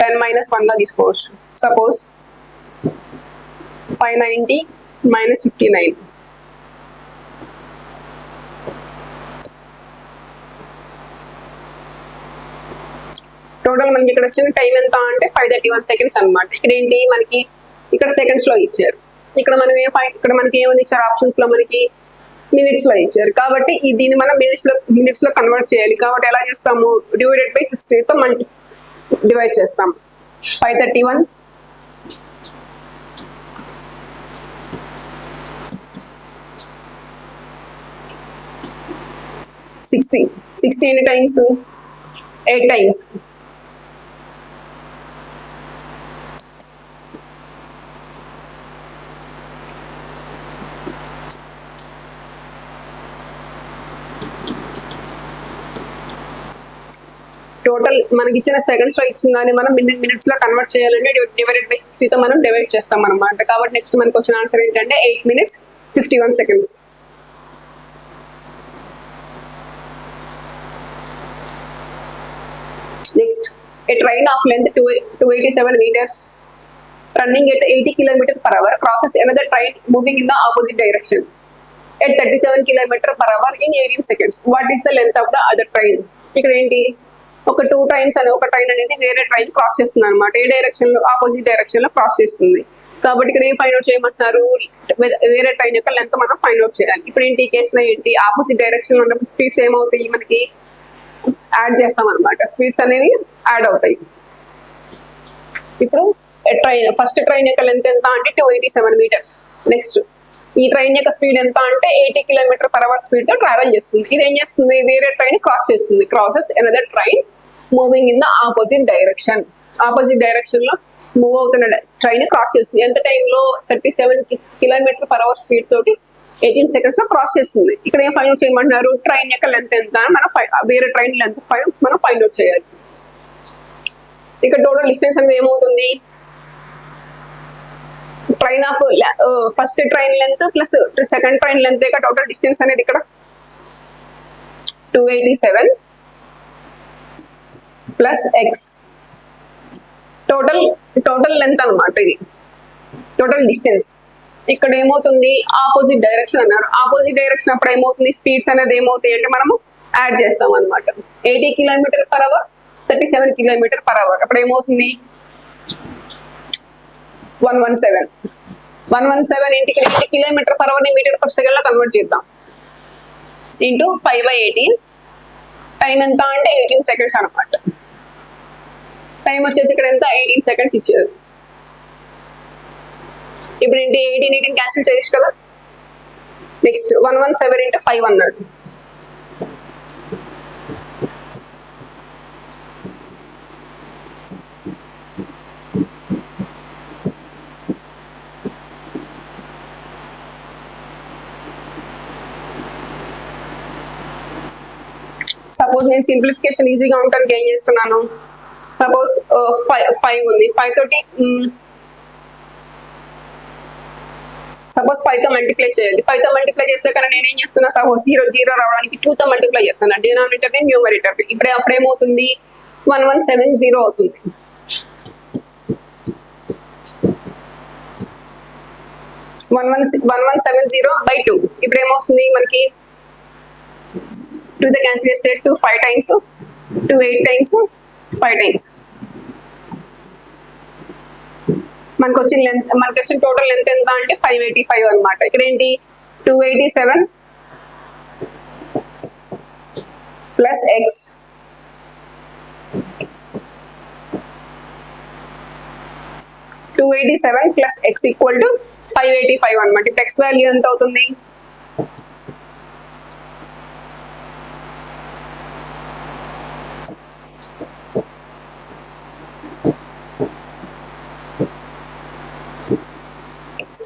10 - 1 గా తీసుకోవచ్చు. సపోజ్ 590 - 59. టోటల్ మనకి ఇక్కడ వచ్చిన టైం ఎంత అంటే 531 seconds అనమాట. ఇక్కడ ఏంటి మనకి ఇక్కడ సెకండ్స్ లో ఇచ్చారు. ఇక్కడ మనం ఇక్కడ మనకి ఏమని ఇచ్చారు, ఆప్షన్స్ లో మనకి మినిట్స్ లో ఇచ్చారు. కాబట్టి దీన్ని మనం మినిట్స్ లో కన్వర్ట్ చేయాలి. కాబట్టి ఎలా చేస్తాము, /60తో మనం డివైడ్ చేస్తాము. 531 60 ఎన్ని టైమ్స్, 8 times. టోటల్ మనకి ఇచ్చిన సెకండ్స్ లో ఇచ్చిన దాన్ని మనం మినిట్స్ లో కన్వర్ట్ చేయాలంటే /60తో మనం డివైడ్ చేస్తాం అనమాట. కాబట్టి నెక్స్ట్ మనకు వచ్చిన ఆన్సర్ ఏంటంటే 8 minutes 51 seconds. Next a train of length 287 meters running at 80 kilometers per hour crosses another train moving in the opposite direction at 37 kilometers per hour in 18 seconds. What is the length of the other train? ఇక్కడ ఏంటి ఒక 2 trains అని ఒక train అనేది వేరే train cross చేస్తుంది అనమాట. ఏ direction లో, ఆపోజిట్ డైరెక్షన్ లో క్రాస్ చేస్తుంది. కాబట్టి ఇక్కడ ఏం ఫైండ్ అవుట్ చేయమంటున్నారు, వేరే ట్రైన్ యొక్క లెంత్ మనం ఫైండ్ అవుట్ చేయాలి. ఇప్పుడు ఏంటి ఈ కేసులో ఏంటి, ఆపోజిట్ డైరెక్షన్ లో ఉన్నప్పుడు స్పీడ్స్ ఏమవుతాయి, మనకి యాడ్ చేస్తాం అనమాట. స్పీడ్స్ అనేవి యాడ్ అవుతాయి. ఇప్పుడు ఫస్ట్ ట్రైన్ యొక్క లెంత్ ఎంత అంటే 287 meters. నెక్స్ట్ ఈ ట్రైన్ యొక్క స్పీడ్ ఎంత అంటే 80 kilometers per hour స్పీడ్ తో ట్రావెల్ చేస్తుంది. ఇది ఏం చేస్తుంది, వేరే ట్రైన్ క్రాస్ చేస్తుంది. Crosses another train moving in the opposite direction. Opposite direction లో మూవ్ అవుతున్న ట్రైన్ క్రాస్ చేస్తుంది. ఎంత టైంలో 37 kilometers per hour స్పీడ్ తోటి 18 seconds లో క్రాస్ చేస్తుంది. ఇక్కడ ఏం ఫైండ్ అవుట్ చేయమంటున్నారు, ట్రైన్ యొక్క లెంత్ ఎంత అని మనం వేరే ట్రైన్ లెంత్ మనం ఫైండ్ అవుట్ చేయాలి. ఇక్కడ టోటల్ డిస్టెన్స్ అనేది ఏమవుతుంది, train of first train length plus second train length యొక్క టోటల్ డిస్టెన్స్ అనేది ఇక్కడ 287 ప్లస్ ఎక్స్ టోటల్ లెంత్ అనమాట. ఇది టోటల్ డిస్టెన్స్. ఇక్కడ ఏమవుతుంది, ఆపోజిట్ డైరెక్షన్ అన్నారు. ఆపోజిట్ డైరెక్షన్ అప్పుడు ఏమవుతుంది, స్పీడ్స్ అనేది ఏమవుతాయి అంటే మనము యాడ్ చేస్తాం అనమాట. 80 km/h 37 km/h. అప్పుడు ఏమవుతుంది 117 ఇంటికి 80 km/h ని మీటర్/సెకండ్ లో కన్వర్ట్ చేద్దాం. ఇంటూ 5/18. టైం ఎంత అంటే 18 seconds అనమాట. టైం వచ్చేసి ఇక్కడ ఎంత 18 seconds ఇచ్చారు. ఇప్పుడు ఏంటి 18 క్యాన్సిల్ చేయొచ్చు కదా. నెక్స్ట్ 117 into 5 అన్నాడు. సపోజ్ నేను సింప్లిఫికేషన్ ఈజీగా ఉండడానికి ఏం చేస్తున్నాను, సపోజ్ 5 ఉంది, 5 తోటి సపోజ్ 5 తో మల్టిప్లై చేయాలి. 5 తో మల్టిప్లై చేస్తే కన్నా నేను ఏం చేస్తున్నా, సపోజ్ 0 రావడానికి 2 తో మల్టిప్లై చేస్తున్నా, డినామినేటర్ ని న్యూమరేటర్. ఇప్పుడే అప్పుడేమవుతుంది 1170 అవుతుంది. by 2. ఇప్పుడు ఏమవుతుంది మనకి 2 తో క్యాన్సిల్ చేస్తే 2 5 times, 2 8 times, 5 times. మనకు వచ్చిన టోటల్ లెంత్ ఎంత అంటే 585 అనమాట. ఇక్కడ ఏంటి 287 plus X 287 plus X equal to 585 అనమాట. ఇప్పుడు ఎక్స్ వాల్యూ ఎంత అవుతుంది,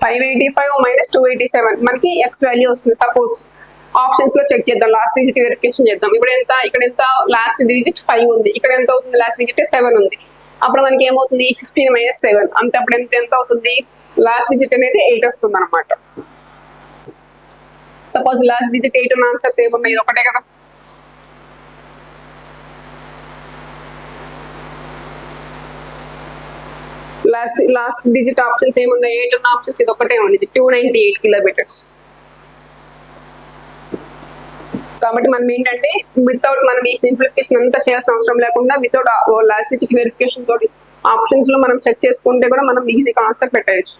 -585 287 మనకి ఎక్స్ వాల్యూ వస్తుంది. సపోజ్ ఆప్షన్స్ లో చెక్ చేద్దాం, లాస్ట్ డిజిట్ వెరిఫికేషన్ చేద్దాం. ఇప్పుడు ఎంత, ఇక్కడ ఎంత లాస్ట్ డిజిట్ 5 ఉంది, ఇక్కడ ఎంత అవుతుంది లాస్ట్ డిజిట్ 7 ఉంది. అప్పుడు మనకి ఏమవుతుంది 15 - 7 అంతే. అప్పుడు ఎంత అవుతుంది, లాస్ట్ డిజిట్ అనేది 8 వస్తుంది అనమాట. సపోజ్ లాస్ట్ డిజిట్ 8 ఉన్న ఆన్సర్స్ ఏమున్నాయి, ఇది ఒకటే కదా. లాస్ట్ డిజిట్ ఆప్షన్స్ ఏమున్నాయి, 8 ఉన్న ఆప్షన్స్ ఇది ఒకటే ఉంది, 298 kilometers. కాబట్టి మనం ఏంటంటే వితౌట్ మనం ఈ సింప్లిఫికేషన్ అంతా చేయాల్సిన అవసరం లేకుండా వితౌట్ లాస్ట్ డిజిట్ వెరిఫికేషన్ తోటి ఆప్షన్స్ లో మనం చెక్ చేసుకుంటే కూడా మనం ఈజీగా ఆన్సర్ పెట్టేయచ్చు.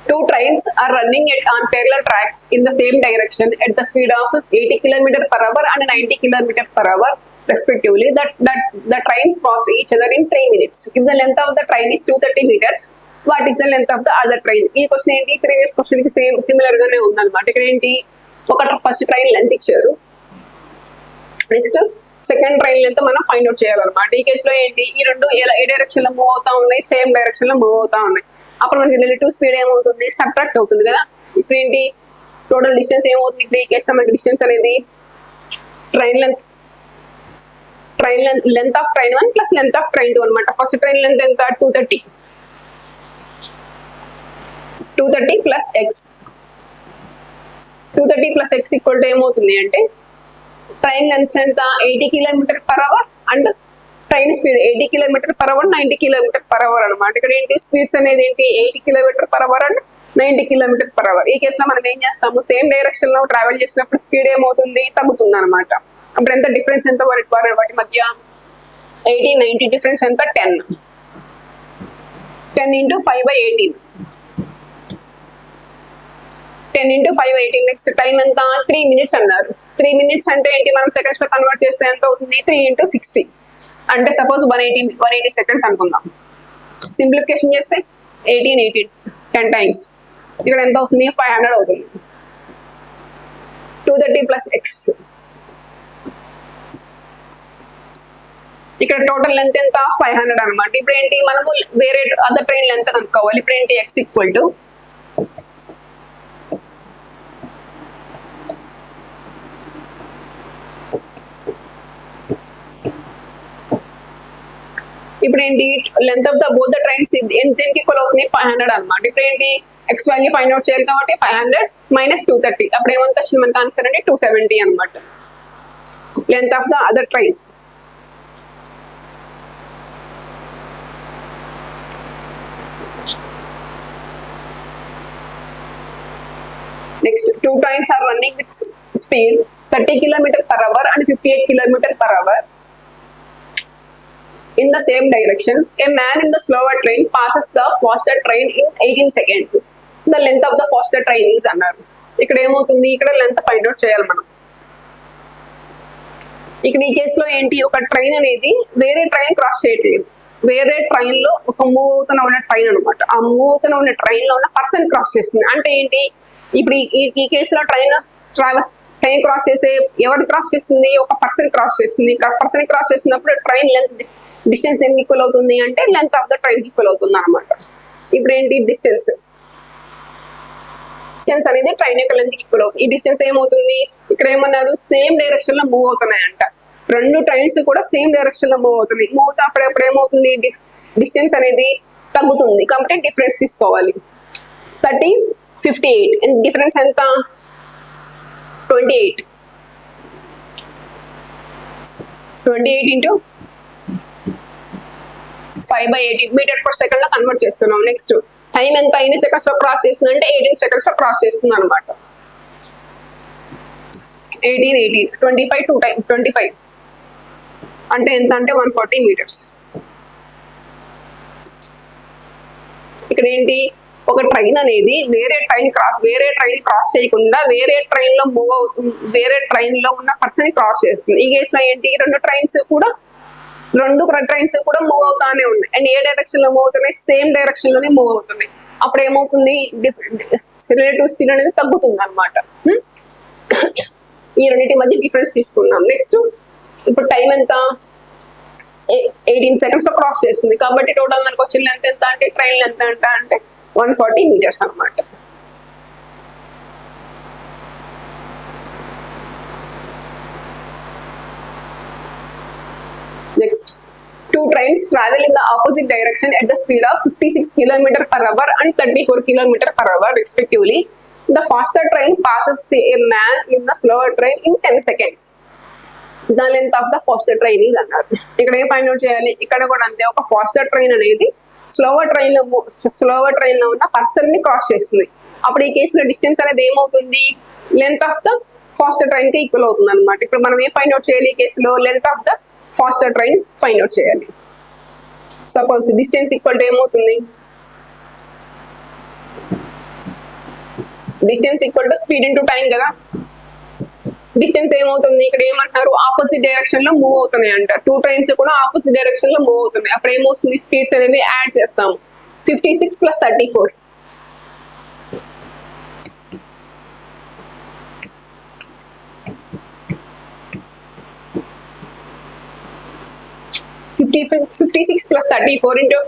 Two trains are running on parallel tracks in the same direction at the speed of 80 km/h and 90 km/h respectively. The trains cross each other in 3 minutes. If the length of the train is 230 meters, what is the length of the other train? ఈ question ఏంటి, previous question కి similar గానే ఉందన్నమాట. ఇక్కడ ఏంటి, ఒక first train length ఇచ్చారు, next second train length మనం ఫైండ్ అవుట్ చేయాలన్నమాట. ఈ కేసులో ఏంటి, ఈ రెండు ఏ డైరెక్షన్ లో మూవ్ అవుతా ఉన్నాయి, సేమ్ డైరెక్షన్ లో మూవ్ అవుతా ఉన్నాయి. అప్పుడు మనకి రిలేటివ్ స్పీడ్ ఏమవుతుంది, సబ్ట్రాక్ట్ అవుతుంది కదా. ఇప్పుడు ఏంటి టోటల్ డిస్టెన్స్ ఏమవుతుంది, ఇప్పుడు ఈ కేసులో మనకి డిస్టెన్స్ అనేది train length of train 1 plus length of train 2 అనమాట. ఫస్ట్ ట్రైన్ లెంత్ ఎంత 230 plus X 230 plus X equal to ఏమవుతుంది అంటే ట్రైన్ లెంత్ ఎంత 80 km/h and train speed 80 km/h 90 km/h అనమాట. ఇక్కడ ఏంటి స్పీడ్స్ అనేది ఏంటి 80 km/h అండ్ 90 km/h. ఈ కేసులో మనం ఏం చేస్తాము, సేమ్ డైరెక్షన్ లో ట్రావెల్ చేసినప్పుడు స్పీడ్ ఏమవుతుంది, తగ్గుతుంది అనమాట. అప్పుడు ఎంత డిఫరెన్స్ ఎంత వాటి మధ్య 80 90 డిఫరెన్స్ ఎంత 10 into 5/18 10 into 5/18. నెక్స్ట్ టైం ఎంత 3 minutes అన్నారు. 3 minutes అంటే ఏంటి, మనం సెకండ్స్ లో కన్వర్ట్ చేస్తే ఎంత అవుతుంది 3 into 60 అంటే సపోజ్ 180 seconds అనుకుందాం. సింప్లిఫికేషన్ చేస్తే 18 10 times ఇక్కడ ఎంత అవుతుంది 500 అవుతుంది. 230 plus x. ఇక్కడ టోటల్ లెంత్ ఎంత 500 అనమాట. ఇప్పుడు ఏంటి మనము వేరే అదర్ ట్రైన్ లెంత్ కనుక్కోవాలి. ఇప్పుడు ఏంటి x ఈక్వల్ టు ఇప్పుడు ఏంటి length of the both the trains దేనికి ఈక్వల్ అవుతుంది 500 అనమాట. ఇప్పుడు ఏంటి ఎక్స్ వాల్యూ ఫైండ్ అవుట్ చేయాలి కాబట్టి 500 మైనస్ 230 అప్పుడు ఏమంత వచ్చింది మనకి ఆన్సర్ అంటే 270 అనమాట length of the other train. Next, two trains are running with speed 30 km per hour and 58 km per hour in the same direction. A man in the slower train passes the faster train in 18 seconds. The length of the faster train is అన్నారు. ఇక్కడ ఏమవుతుంది, ఇక్కడ length find out చేయాలి మనం. ఇక్కడ ఈ కేసులో ఏంటి, ఒక ట్రైన్ అనేది వేరే ట్రైన్ క్రాస్ చేయట్లేదు. వేరే ట్రైన్ లో ఒక మూవ్ అవుతున్న ఉన్న ట్రైన్ అనమాట. ఆ మూవ్ అవుతున్న ఉన్న ట్రైన్ లో ఉన్న పర్సన్ క్రాస్ చేస్తుంది. అంటే ఏంటి, ఇప్పుడు ఈ కేసులో ట్రైన్ క్రాస్ చేసే ఎవరు క్రాస్ చేస్తుంది, ఒక పర్సన్ క్రాస్ చేస్తుంది. పర్సన్ క్రాస్ చేసినప్పుడు ట్రైన్ లెంత్ డిస్టెన్స్ దేనికి ఈక్వల్ అవుతుంది అంటే length of the train equal అవుతుంది అనమాట. ఇప్పుడు ఏంటి డిస్టెన్స్ అనేది ట్రైన్ యొక్క లెంత్ ఈక్వల్ అవుతుంది. ఈ డిస్టెన్స్ ఏమవుతుంది, ఇక్కడ ఏమన్నారు సేమ్ డైరెక్షన్ లో మూవ్ అవుతున్నాయంట. రెండు ట్రైన్స్ కూడా సేమ్ డైరెక్షన్ లో మూవ్ అవుతున్నాయి. మూవ్ అప్పుడప్పుడు ఏమవుతుంది డిస్టెన్స్ అనేది తగ్గుతుంది కాబట్టి డిఫరెన్స్ తీసుకోవాలి. 30, 58 డిఫరెన్స్ ఎంత 28 ఇంటూ 5/18 మీటర్ పర్ సెకండ్ లో కన్వర్ట్ చేస్తున్నాం. నెక్స్ట్ టైం ఎంత ఎన్ని సెకండ్స్ లో క్రాస్ చేస్తుంది అంటే 18 సెకండ్స్ లో క్రాస్ చేస్తుంది అనమాట. 18 25 2 టైం 25 అంటే ఎంత అంటే 140 మీటర్స్. ఇక్కడ ఏంటి, ఒక ట్రైన్ అనేది వేరే ట్రైన్ క్రాస్ చేయకుండా వేరే ట్రైన్ లో మూవ్ అవుతుంది, వేరే ట్రైన్ లో ఉన్న పర్సన్ క్రాస్ చేస్తుంది. ఈ కేసులో ఏంటి, రెండు ట్రైన్స్ కూడా మూవ్ అవుతానే ఉన్నాయి. అండ్ ఏ డైరెక్షన్ లో మూవ్ అవుతున్నాయి, సేమ్ డైరెక్షన్ లోనే మూవ్ అవుతున్నాయి. అప్పుడు ఏమవుతుంది, రిలేటివ్ స్పీడ్ అనేది తగ్గుతుంది అనమాట. ఈ రెండింటి మధ్య డిఫరెన్స్ తీసుకున్నాం. నెక్స్ట్ ఇప్పుడు టైం ఎంత 18 సెకండ్స్ లో క్రాస్ చేస్తుంది కాబట్టి టోటల్ మనకు వచ్చిన లెంత్ ఎంత అంటే ట్రైన్ లెంత్ ఎంత అంటే 140 మీటర్స్ అనమాట. Next two trains travel in the opposite direction at the speed of 56 km per hour and 34 km per hour respectively. The faster train passes a man in the slower train in 10 seconds. The length of the faster train is అన్నారు. ఇక్కడ ఏం find out చేయాలి, ఇక్కడ కూడా అంతే. ఒక faster train అనేది slower train లో ఉన్న పర్సన్ ని క్రాస్ చేస్తుంది. అప్పుడు ఈ కేసులో డిస్టెన్స్ అనేది ఏమవుతుంది, length of the faster train కి ఈక్వల్ అవుతుంది అనమాట. ఇప్పుడు మనం ఏం ఫైండ్ అవుట్ చేయాలి, ఈ కేసులో length of the faster train find out చేయాలి. సపోజ్ డిస్టెన్స్ ఈక్వల్ టు ఏమవుతుంది, distance equal to speed into time కదా. డిస్టెన్స్ ఏమవుతుంది, ఇక్కడ ఏమంటున్నారు ఆపోజిట్ డైరెక్షన్ లో మూవ్ అవుతున్నాయి అంట. టూ ట్రైన్స్ కూడా ఆపోజిట్ డైరెక్షన్ లో మూవ్ అవుతున్నాయి. అప్పుడు ఏమవుతుంది, స్పీడ్స్ అనేవి యాడ్ చేస్తాము. 56 + 34 56 + 34 ఇంటూ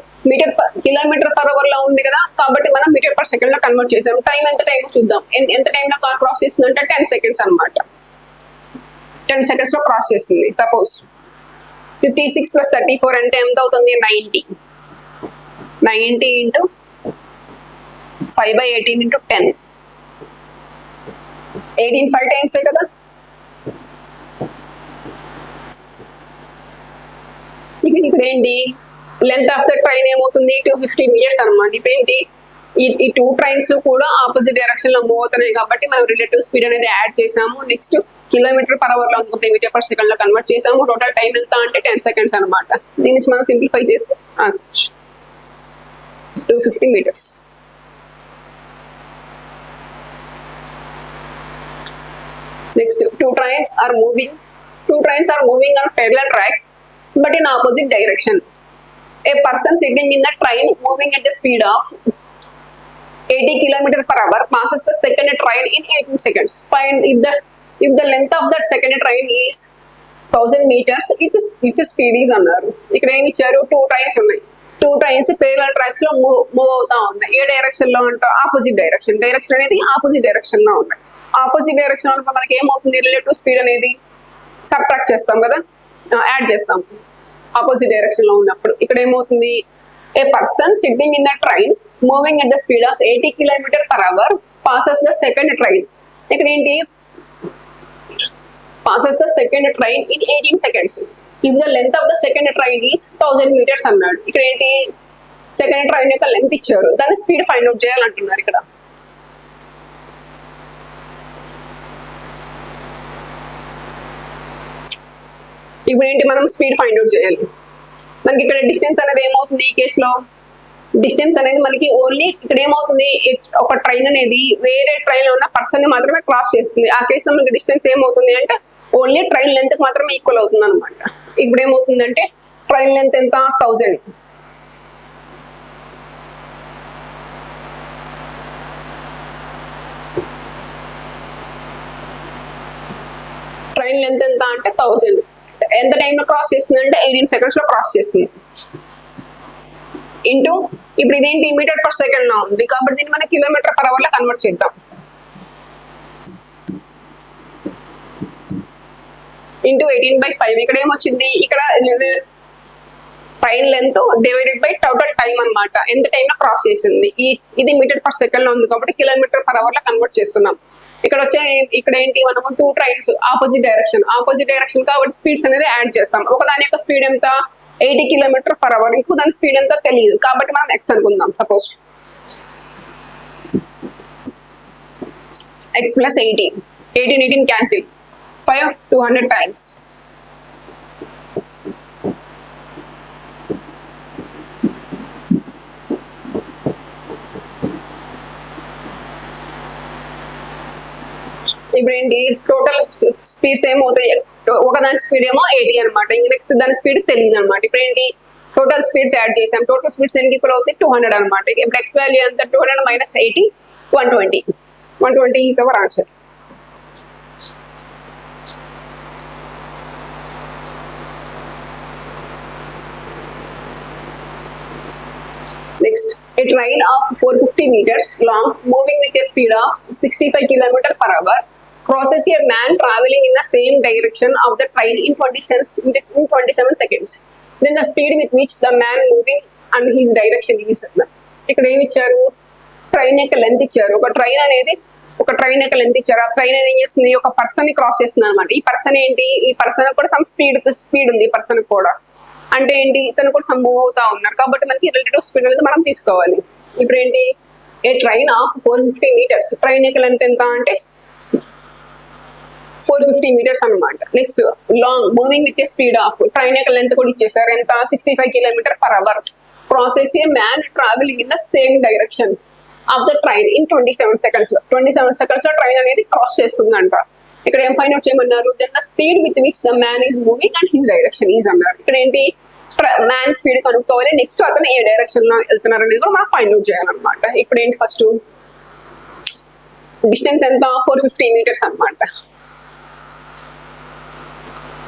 కిలోమీటర్ పర్ అవర్ లో ఉంది కదా కాబట్టి మనం మీటర్ పర్ సెకండ్ లో కన్వర్ట్ చేసాం. టైం ఎంత టైం చూద్దాం. ఎంత టైం లో క్రాస్ చేస్తుంది అంటే 10 సెకండ్స్ అనమాట. 10 సెకండ్స్ లో క్రాస్ చేస్తుంది. సపోజ్ 56 + 34 అంటే ఎంత అవుతుంది 90 ఇంటూ 5/18 ఇంటూ 10 18 5 టైమ్స్ కదా. ఇప్పుడు ఏంటి లెంత్ ఆఫ్ ద ట్రైన్ ఏమవుతుంది 250 మీటర్స్ అనమాట. ఇప్పుడు ఏంటి ఈ టూ ట్రైన్స్ కూడా ఆపోజిట్ డైరెక్షన్ లో మూవ్ అవుతున్నాయి కాబట్టి మనం రిలేటివ్ స్పీడ్ అనేది యాడ్ చేసాము. నెక్స్ట్ కిలోమీటర్ పర్ అవర్ లో ఉంది, మీటర్ పర్ సెకండ్ లో కన్వర్ట్ చేసాము. టోటల్ టైం ఎంత అంటే 10 సెకండ్స్ అనమాట. దీని నుంచి మనం సింప్లిఫై చేస్తే 250 metres. Next two trains are moving on parallel tracks but in opposite direction. A person sitting in the train moving at the speed of 80 km per hour passes the second train in 18 seconds. Find if the if the length of that second train is 1000 meters, it's speed is అన్నారు. ఇక్కడ ఏమి ఇచ్చారు, 2 trains ఉన్నాయి. 2 trains pearl tracks లో move అవుతా ఉన్నాయి. ఏ direction లో అంటే ఆపోజిట్ డైరెక్షన్. డైరెక్షన్ అనేది ఆపోజిట్ డైరెక్షన్ లో ఉన్నాయి. ఆపోజిట్ డైరెక్షన్ లో మనకి ఏమవుతుంది, రిలేటివ్ స్పీడ్ అనేది సబ్ట్రాక్ట్ చేస్తాం కదా, యాడ్ చేస్తాం ఆపోజిట్ డైరెక్షన్ లో ఉన్నప్పుడు. ఇక్కడ ఏమవుతుంది, a person sitting in the train moving at the speed of 80 km/h passes the second train. ఇక్కడ ఏంటి, passes the second train in 18 seconds. If the length of the second train is 1000 meters అన్నాడు. ఇక్కడ ఏంటి, second train యొక్క length ఇచ్చారు, దాని speed find out చేయాలంటున్నారు ఇక్కడ. ఇప్పుడు ఏంటి, మనం స్పీడ్ ఫైండ్ అవుట్ చేయాలి. మనకి ఇక్కడ డిస్టెన్స్ అనేది ఏమవుతుంది, ఈ కేసులో డిస్టెన్స్ అనేది మనకి ఓన్లీ ఇక్కడ ఏమవుతుంది, ఒక ట్రైన్ అనేది వేరే ట్రైన్ లో ఉన్న పర్సన్ ని మాత్రమే క్రాస్ చేస్తుంది. ఆ కేసులో మనకి డిస్టెన్స్ ఏమవుతుంది అంటే ఓన్లీ ట్రైన్ లెంత్ మాత్రమే ఈక్వల్ అవుతుంది అనమాట. ఇప్పుడు ఏమవుతుందంటే ట్రైన్ లెంత్ ఎంత, 1000. ట్రైన్ లెంత్ ఎంత అంటే 1000. ఎంత టైంలో క్రాస్ చేస్తుంది అంటే 18 seconds లో క్రాస్ చేస్తుంది. ఇంటూ ఇప్పుడు ఇదేంటి, మీటర్ పర్ సెకండ్ లో ఉంది కాబట్టి దీన్ని మనం km/h లో కన్వర్ట్ చేద్దాం. ఇంటూ 18/5. ఇక్కడ ఏమొచ్చింది, ఇక్కడ train length divided by total time అనమాట, ఎంత టైంలో క్రాస్ చేసింది. ఇది మీటర్ పర్ సెకండ్ లో ఉంది కాబట్టి km/h లో కన్వర్ట్ చేస్తున్నాం. ఇక్కడ ఇక్కడ ఏంటి, మనము 2 ట్రైన్స్ ఆపోజిట్ డైరెక్షన్ కాబట్టి స్పీడ్స్ అనేది యాడ్ చేస్తాం. ఒకదాని యొక్క స్పీడ్ ఎంత, 80 km/h, ఇంకో దాని స్పీడ్ ఎంత తెలియదు కాబట్టి మనం x అనుకుందాం. Suppose x + 18 cancel, 5 200 times. ఇప్పుడు ఏంటి, టోటల్ స్పీడ్స్ ఏమవుతాయి, ఒకదాని స్పీడ్ ఏమో 80 అనమాట, ఇంక నెక్స్ట్ దాని స్పీడ్ తెలియదు అనమాట. ఇప్పుడు ఏంటి, టోటల్ స్పీడ్స్ యాడ్ చేసాం. టోటల్ స్పీడ్స్ ఎన్ని ఈక్వల్ అవుతాయి, 200 అనమాట. ఇప్పుడు x వాల్యూ ఎంత, 200 - 80 120. 120 is our answer. Next, a train of 450 meters long moving with a speed of 65 km/h crosses a man traveling in the same direction of the train in 27 seconds. Then the speed with which the man moving and his direction is. ఇక్కడ ఏమి ఇచ్చారు, train యొక్క length ఇచ్చారు. ఒక train యొక్క length ఇచ్చారు. ఆ train ఏం చేస్తుంది, ఒక పర్సన్ ని క్రాస్ చేస్తుంది అనమాట. ఈ పర్సన్ ఏంటి, ఈ పర్సన్ కూడా సమ్ స్పీడ్ ఉంది. ఈ పర్సన్ కూడా అంటే ఏంటి, ఇతను కూడా మూవ్ అవుతా ఉన్నారు కాబట్టి మనకి రిలేటివ్ స్పీడ్ అనేది మనం తీసుకోవాలి. ఇప్పుడు ఏంటి, ఏ ట్రైన్ ఆఫ్ 450 meters, ట్రైన్ యొక్క లెంత్ ఎంత అంటే 450 meters అనమాట. Next long moving with a speed of, train యొక్క లెంత్ కూడా ఇచ్చేసారు ఎంత, 65 km/h crosses a man traveling in the same direction of the train in 27 seconds. 27 seconds లో ట్రైన్ అనేది క్రాస్ చేస్తుందంట. ఇక్కడ ఏం ఫైండ్ అవుట్ చేయమన్నారు, then the speed with which the man is moving and his direction is అన్నారు. ఇక్కడ ఏంటి, మ్యాన్ స్పీడ్ కనుక్కోవాలి, నెక్స్ట్ అతను ఏ డైరెక్షన్ లో వెళ్తున్నారు అనేది కూడా మనం ఫైండ్ అవుట్ చేయాలన్నమాట. ఇప్పుడు ఏంటి, ఫస్ట్ డిస్టెన్స్ ఎంత, 450 meters అనమాట.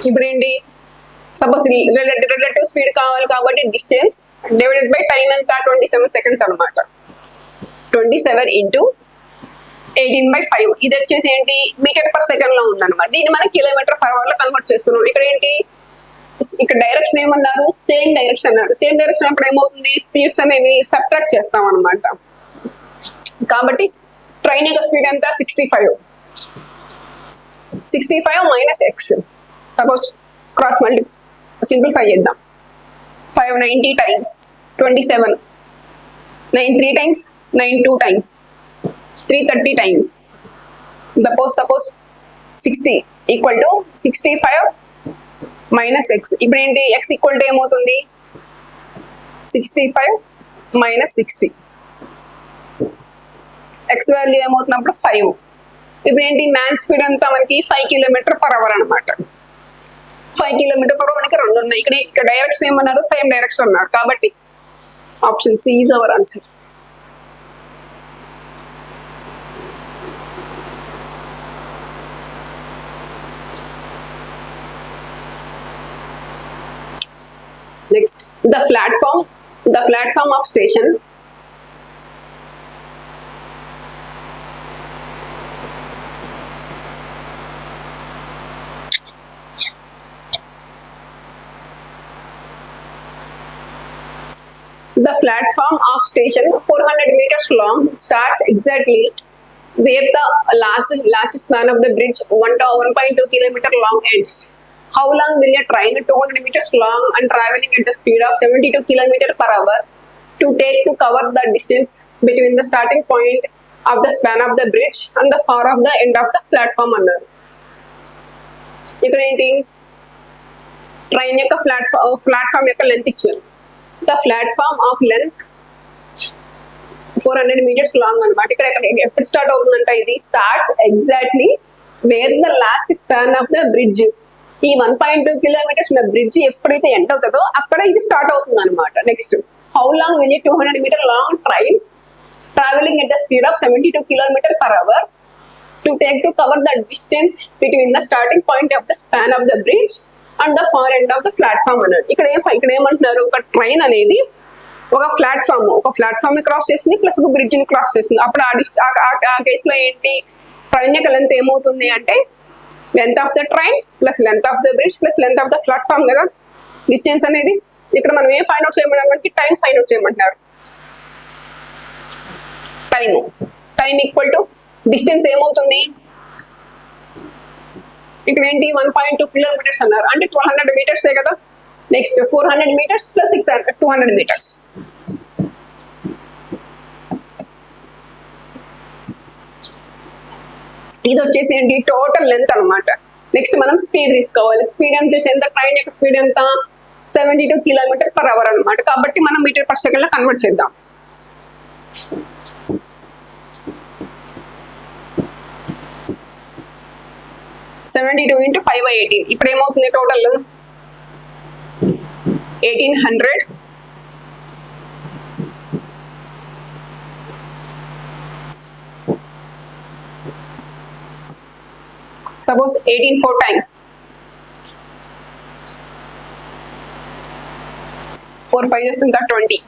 ఇప్పుడు ఏంటి, సపోజ్ రిలేటివ్ స్పీడ్ కావాలి కాబట్టి డిస్టెన్స్ డివైడెడ్ బై టైం ఎంత, 27 seconds అనమాట. 27 × 18/5. ఇది వచ్చేసి ఏంటి, మీటర్ పర్ సెకండ్ లో ఉందన్నమాట. దీన్ని మనం km/h లో కన్వర్ట్ చేస్తున్నాం. ఇక్కడ ఏంటి, ఇక్కడ డైరెక్షన్ ఏమన్నారు, సేమ్ డైరెక్షన్ అన్నారు. సేమ్ డైరెక్షన్ అప్పుడు ఏమవుతుంది, స్పీడ్స్ అనేవి సబ్ట్రాక్ట్ చేస్తాం అనమాట. కాబట్టి ట్రైన్ యొక్క స్పీడ్ ఎంత, 65 - x. Suppose cross multi simplify చేద్దాం. 590 times 27, 9 3 times, 9 2 times, 330 times. Suppose 60 equal to 65 minus x. ఇప్పుడు ఏంటి, x ఈక్వల్ టు ఏమవుతుంది, 65 - 60. x వాల్యూ ఏమవుతున్నప్పుడు 5. ఇప్పుడు ఏంటి, మ్యాన్ స్పీడ్ అంతా మనకి 5 km/h అనమాట. 5 km/h మనకి 2 ఉన్నాయి. ఇక్కడ డైరెక్షన్ ఏమన్నారు, సేమ్ డైరెక్షన్ అన్నారు కాబట్టి option C is our answer. Next the platform of station. The platform of station 400 meters long starts exactly where the last span of the bridge 1.2 kilometer long ends. How long will a train 200 meters long and traveling at the speed of 72 kilometer per hour to take to cover the distance between the starting point of the span of the bridge and the far of the end of the platform అన్నారు. ఇక్కడ ఏంటి, train యొక్క platform యొక్క length ఇచ్చారు. The platform of length 400 meters long అనమాట. ఇక్కడ ఎప్పుడు start అవుతుందంట, ఇది starts exactly where the last span of the bridge. ఈ 1.2 kilometers ఉన్న బ్రిడ్జ్ ఎప్పుడైతే ఎండ్ అవుతుందో అక్కడ ఇది స్టార్ట్ అవుతుంది అనమాట. Next how long will 200 meter long train travelling at the speed of 72 kilometer per hour to take to cover the distance between the starting point of the span of the bridge and the far end of the platform అన్నాడు. ఇక్కడ ఏమంటున్నారు, ఒక train అనేది ఒక platform ని cross చేస్తుంది plus ఒక bridge ని క్రాస్ చేస్తుంది. అప్పుడు ఆ కేసులో ఏంటి, ట్రైన్ యొక్క లెంత్ ఏమవుతుంది అంటే length of the train plus length of the bridge plus length of the platform కదా డిస్టెన్స్ అనేది. ఇక్కడ మనం ఏం ఫైండ్ అవుట్ చేయమన్నారు, మనకి టైం ఫైండ్ అవుట్ చేయమంటున్నారు. టైం ఈక్వల్ టు డిస్టెన్స్ ఏమవుతుంది, ఇక్కడ ఏంటి 1.2 kilometers అన్నారు, అంటే 1200 meters కదా. Next 400 meters plus 200 meters. ఇది వచ్చేసి ఏంటి, టోటల్ లెంత్ అనమాట. నెక్స్ట్ మనం స్పీడ్ తీసుకోవాలి. స్పీడ్ ఎంత, ట్రైన్ యొక్క స్పీడ్ ఎంత, 72 kilometer per hour అనమాట. కాబట్టి మనం మీటర్ పర్ సెకండ్ లో కన్వర్ట్ చేద్దాం. (72 into 5/18). ఇప్పుడు ఏమవుతుంది టోటల్ 1800 సపోజ్ 18 4 times 4 5 ఇంకా 20.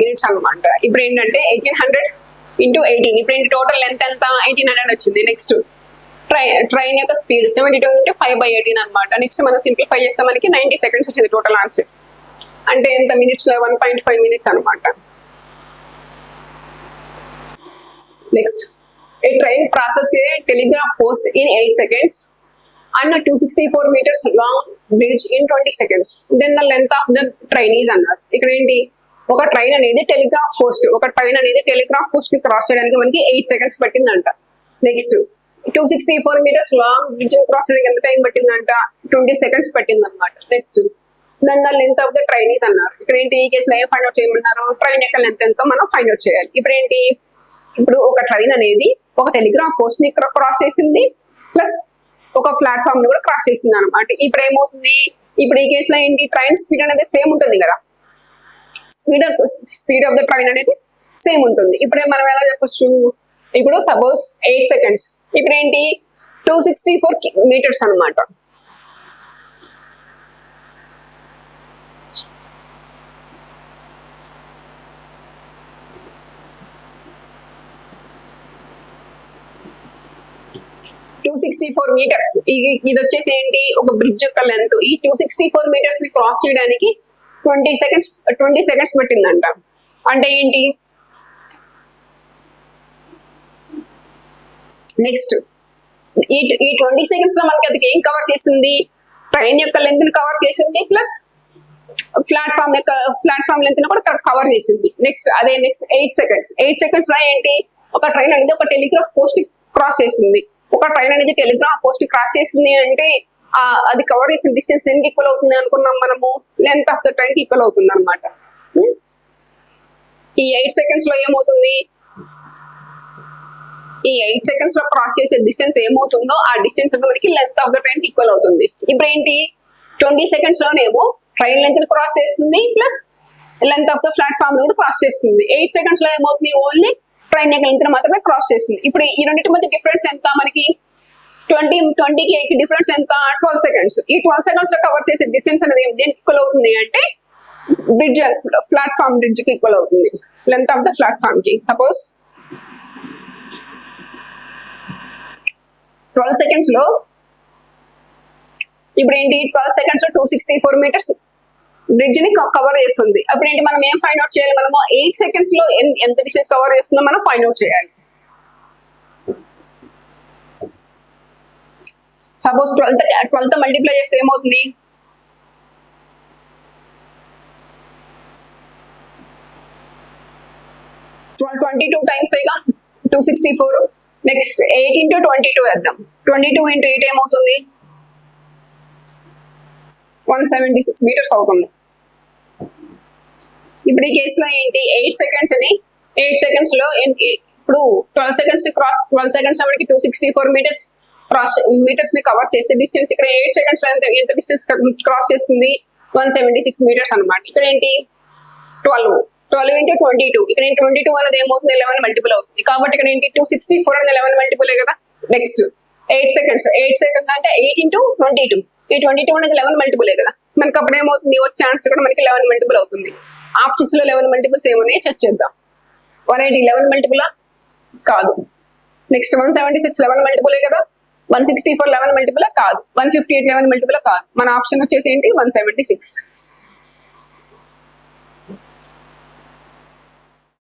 minutes అనమాట. ఇప్పుడు ఏంటంటే 1800 into 18. ఇప్పుడు ఏంటి టోటల్ లెంత్ ఎంత, 1800 వచ్చింది. నెక్స్ట్ ట్రైన్ యొక్క స్పీడ్ 72 into 5/18 అనమాట. నెక్స్ట్ మనం సింప్లిఫై చేస్తే మనకి 90 seconds వచ్చింది టోటల్ ఆన్సర్. అంటే ఎంత మినిట్స్, 1.5 minutes అనమాట. Next A train process A telegraph post in 8 seconds and a 264 meters long bridge in 20 seconds. Then the length of the train is అన్నారు. ఇక్కడ ఏంటి, ఒక ట్రైన్ అనేది టెలిగ్రాఫ్ పోస్ట్ ని క్రాస్ చేయడానికి మనకి 8 seconds పట్టిందంట. Next 264 meters long bridge cross చేయడానికి ఎంత టైం పట్టిందంట, 20 seconds పట్టింది అనమాట. నెక్స్ట్ దాని length of the train is అన్నారు. ఇక్కడ ఏంటి, ఈ కేసులో ఏం ఫైండ్ అవుట్ చేయమన్నారు, ట్రైన్ యొక్క లెంత్ ఎంతో మనం ఫైండ్ అవుట్ చేయాలి. ఇప్పుడు ఏంటి, ఇప్పుడు ఒక ట్రైన్ అనేది ఒక టెలిగ్రాఫ్ పోస్ట్ ని క్రాస్ చేసింది ప్లస్ ఒక ప్లాట్ఫామ్ ని కూడా క్రాస్ చేసింది అనమాట. ఇప్పుడు ఏమవుతుంది, ఇప్పుడు ఈ కేసులో ఏంటి, ట్రైన్ స్పీడ్ అనేది సేమ్ ఉంటుంది కదా, స్పీడ్ ఆఫ్ ద ట్రైన్ అనేది సేమ్ ఉంటుంది. ఇప్పుడే మనం ఎలా చెప్పొచ్చు, ఇప్పుడు సపోజ్ 8 seconds, ఇప్పుడు ఏంటి 264 meters అనమాట. ఇది వచ్చేసి ఏంటి, ఒక బ్రిడ్జ్ యొక్క లెంత్. ఈ 264 meters ని క్రాస్ చేయడానికి 20 seconds పట్టిందంట. అంటే ఏంటి, నెక్స్ట్ ఈ 20 seconds లో మనకి అది ఏం కవర్ చేసింది, ట్రైన్ యొక్క లెంత్ ని కవర్ చేసింది ప్లస్ ప్లాట్ఫామ్ లెంత్ ని కూడా కవర్ చేసింది. నెక్స్ట్ 8 seconds లో ఏంటి, ఒక ట్రైన్ అనేది ఒక టెలిగ్రాఫ్ పోస్ట్ క్రాస్ చేసింది. ఒక ట్రైన్ అనేది టెలిగ్రాఫ్ పోస్ట్ క్రాస్ చేసింది అంటే అది కవర్ చేసిన డిస్టెన్స్ దేనికి ఈక్వల్ అవుతుంది అనుకున్నాం మనము, లెంత్ ఆఫ్ ద ట్రైన్ కి ఈక్వల్ అవుతుంది అనమాట. ఈ 8 seconds లో ఏమవుతుంది, ఈ 8 seconds లో క్రాస్ చేసే డిస్టెన్స్ ఏమవుతుందో ఆ డిస్టెన్స్ మనకి లెంత్ ఆఫ్ ద ట్రైన్ కి ఈక్వల్ అవుతుంది. ఇప్పుడు ఏంటి, 20 seconds లోనేమో ట్రైన్ లెంత్ క్రాస్ చేస్తుంది plus length of the platform కూడా క్రాస్ చేస్తుంది. 8 seconds లో ఏమవుతుంది, ఓన్లీ ట్రైన్ యొక్క లెంత్ మాత్రమే క్రాస్ చేస్తుంది. ఇప్పుడు ఈ రెండింటి మధ్య డిఫరెన్స్ ఎంత మనకి, 20కి 8 డిఫరెన్స్ ఎంత, 12 seconds. ఈ 12 seconds లో కవర్ చేసే డిస్టెన్స్ అనేది దేనికి ఈక్వల్ అవుతుంది అంటే బ్రిడ్జ్, ప్లాట్ఫామ్ బ్రిడ్జ్ కి ఈక్వల్ అవుతుంది, లెంత్ ఆఫ్ ద ప్లాట్ఫామ్ కి. సపోజ్ 12 seconds లో ఇప్పుడు ఏంటి, 12 seconds లో 264 meters బ్రిడ్జ్ ని కవర్ చేస్తుంది. అప్పుడు ఏంటి, మనం ఏం ఫైండ్ అవుట్ చేయాలి, మనము 8 seconds లో ఎంత డిస్టెన్స్ కవర్ చేస్తుందో మనం ఫైండ్ అవుట్ చేయాలి. సపోజ్ 12తో మల్టిప్లై చేస్తే ఏమవుతుంది, 22 times 264. నెక్స్ట్ 8 into 22 వేద్దాం. 22 into 8 ఏమవుతుంది, 176 meters అవుతుంది. ఇప్పుడు ఈ కేసులో ఏంటి, 8 seconds అని 8 seconds లో ఇప్పుడు 12 seconds ని క్రాస్, 12 seconds లో మనకి 264 meters మీటర్స్ ని కవర్ చేస్తే డిస్టెన్స్ ఇక్కడ 8 seconds లో ఎంత డిస్టెన్స్ క్రాస్ చేస్తుంది, 176 meters అన్నమాట. ఇక్కడ ఏంటి 12 into 22, ఇక్కడ 22 అనేది ఏమవుతుంది, 11 మల్టిపుల్ అవుతుంది. కాబట్టి ఇక్కడ ఏంటి 264 అనేది 11 మల్టిపులే కదా. నెక్స్ట్ 8 seconds అంటే 8 into 22, ఈ 22 అనేది 11 మల్టిపులే కదా. మనకి అప్పుడు ఏమవుతుంది, వచ్చే ఆన్సర్ కూడా మనకి 11 మల్టిపుల్ అవుతుంది. ఆప్షన్స్ లో 11 మల్టిపుల్స్ ఏమన్నాయి చెక్ చేద్దాం. 180 11 మల్టిపులా కాదు. నెక్స్ట్ 176 11 మల్టిపులే కదా. 164 11 మల్టిపులా కాదు. 158 11 మల్టిపులా కాదు. మన ఆప్షన్ వచ్చేసి ఏంటి, 176.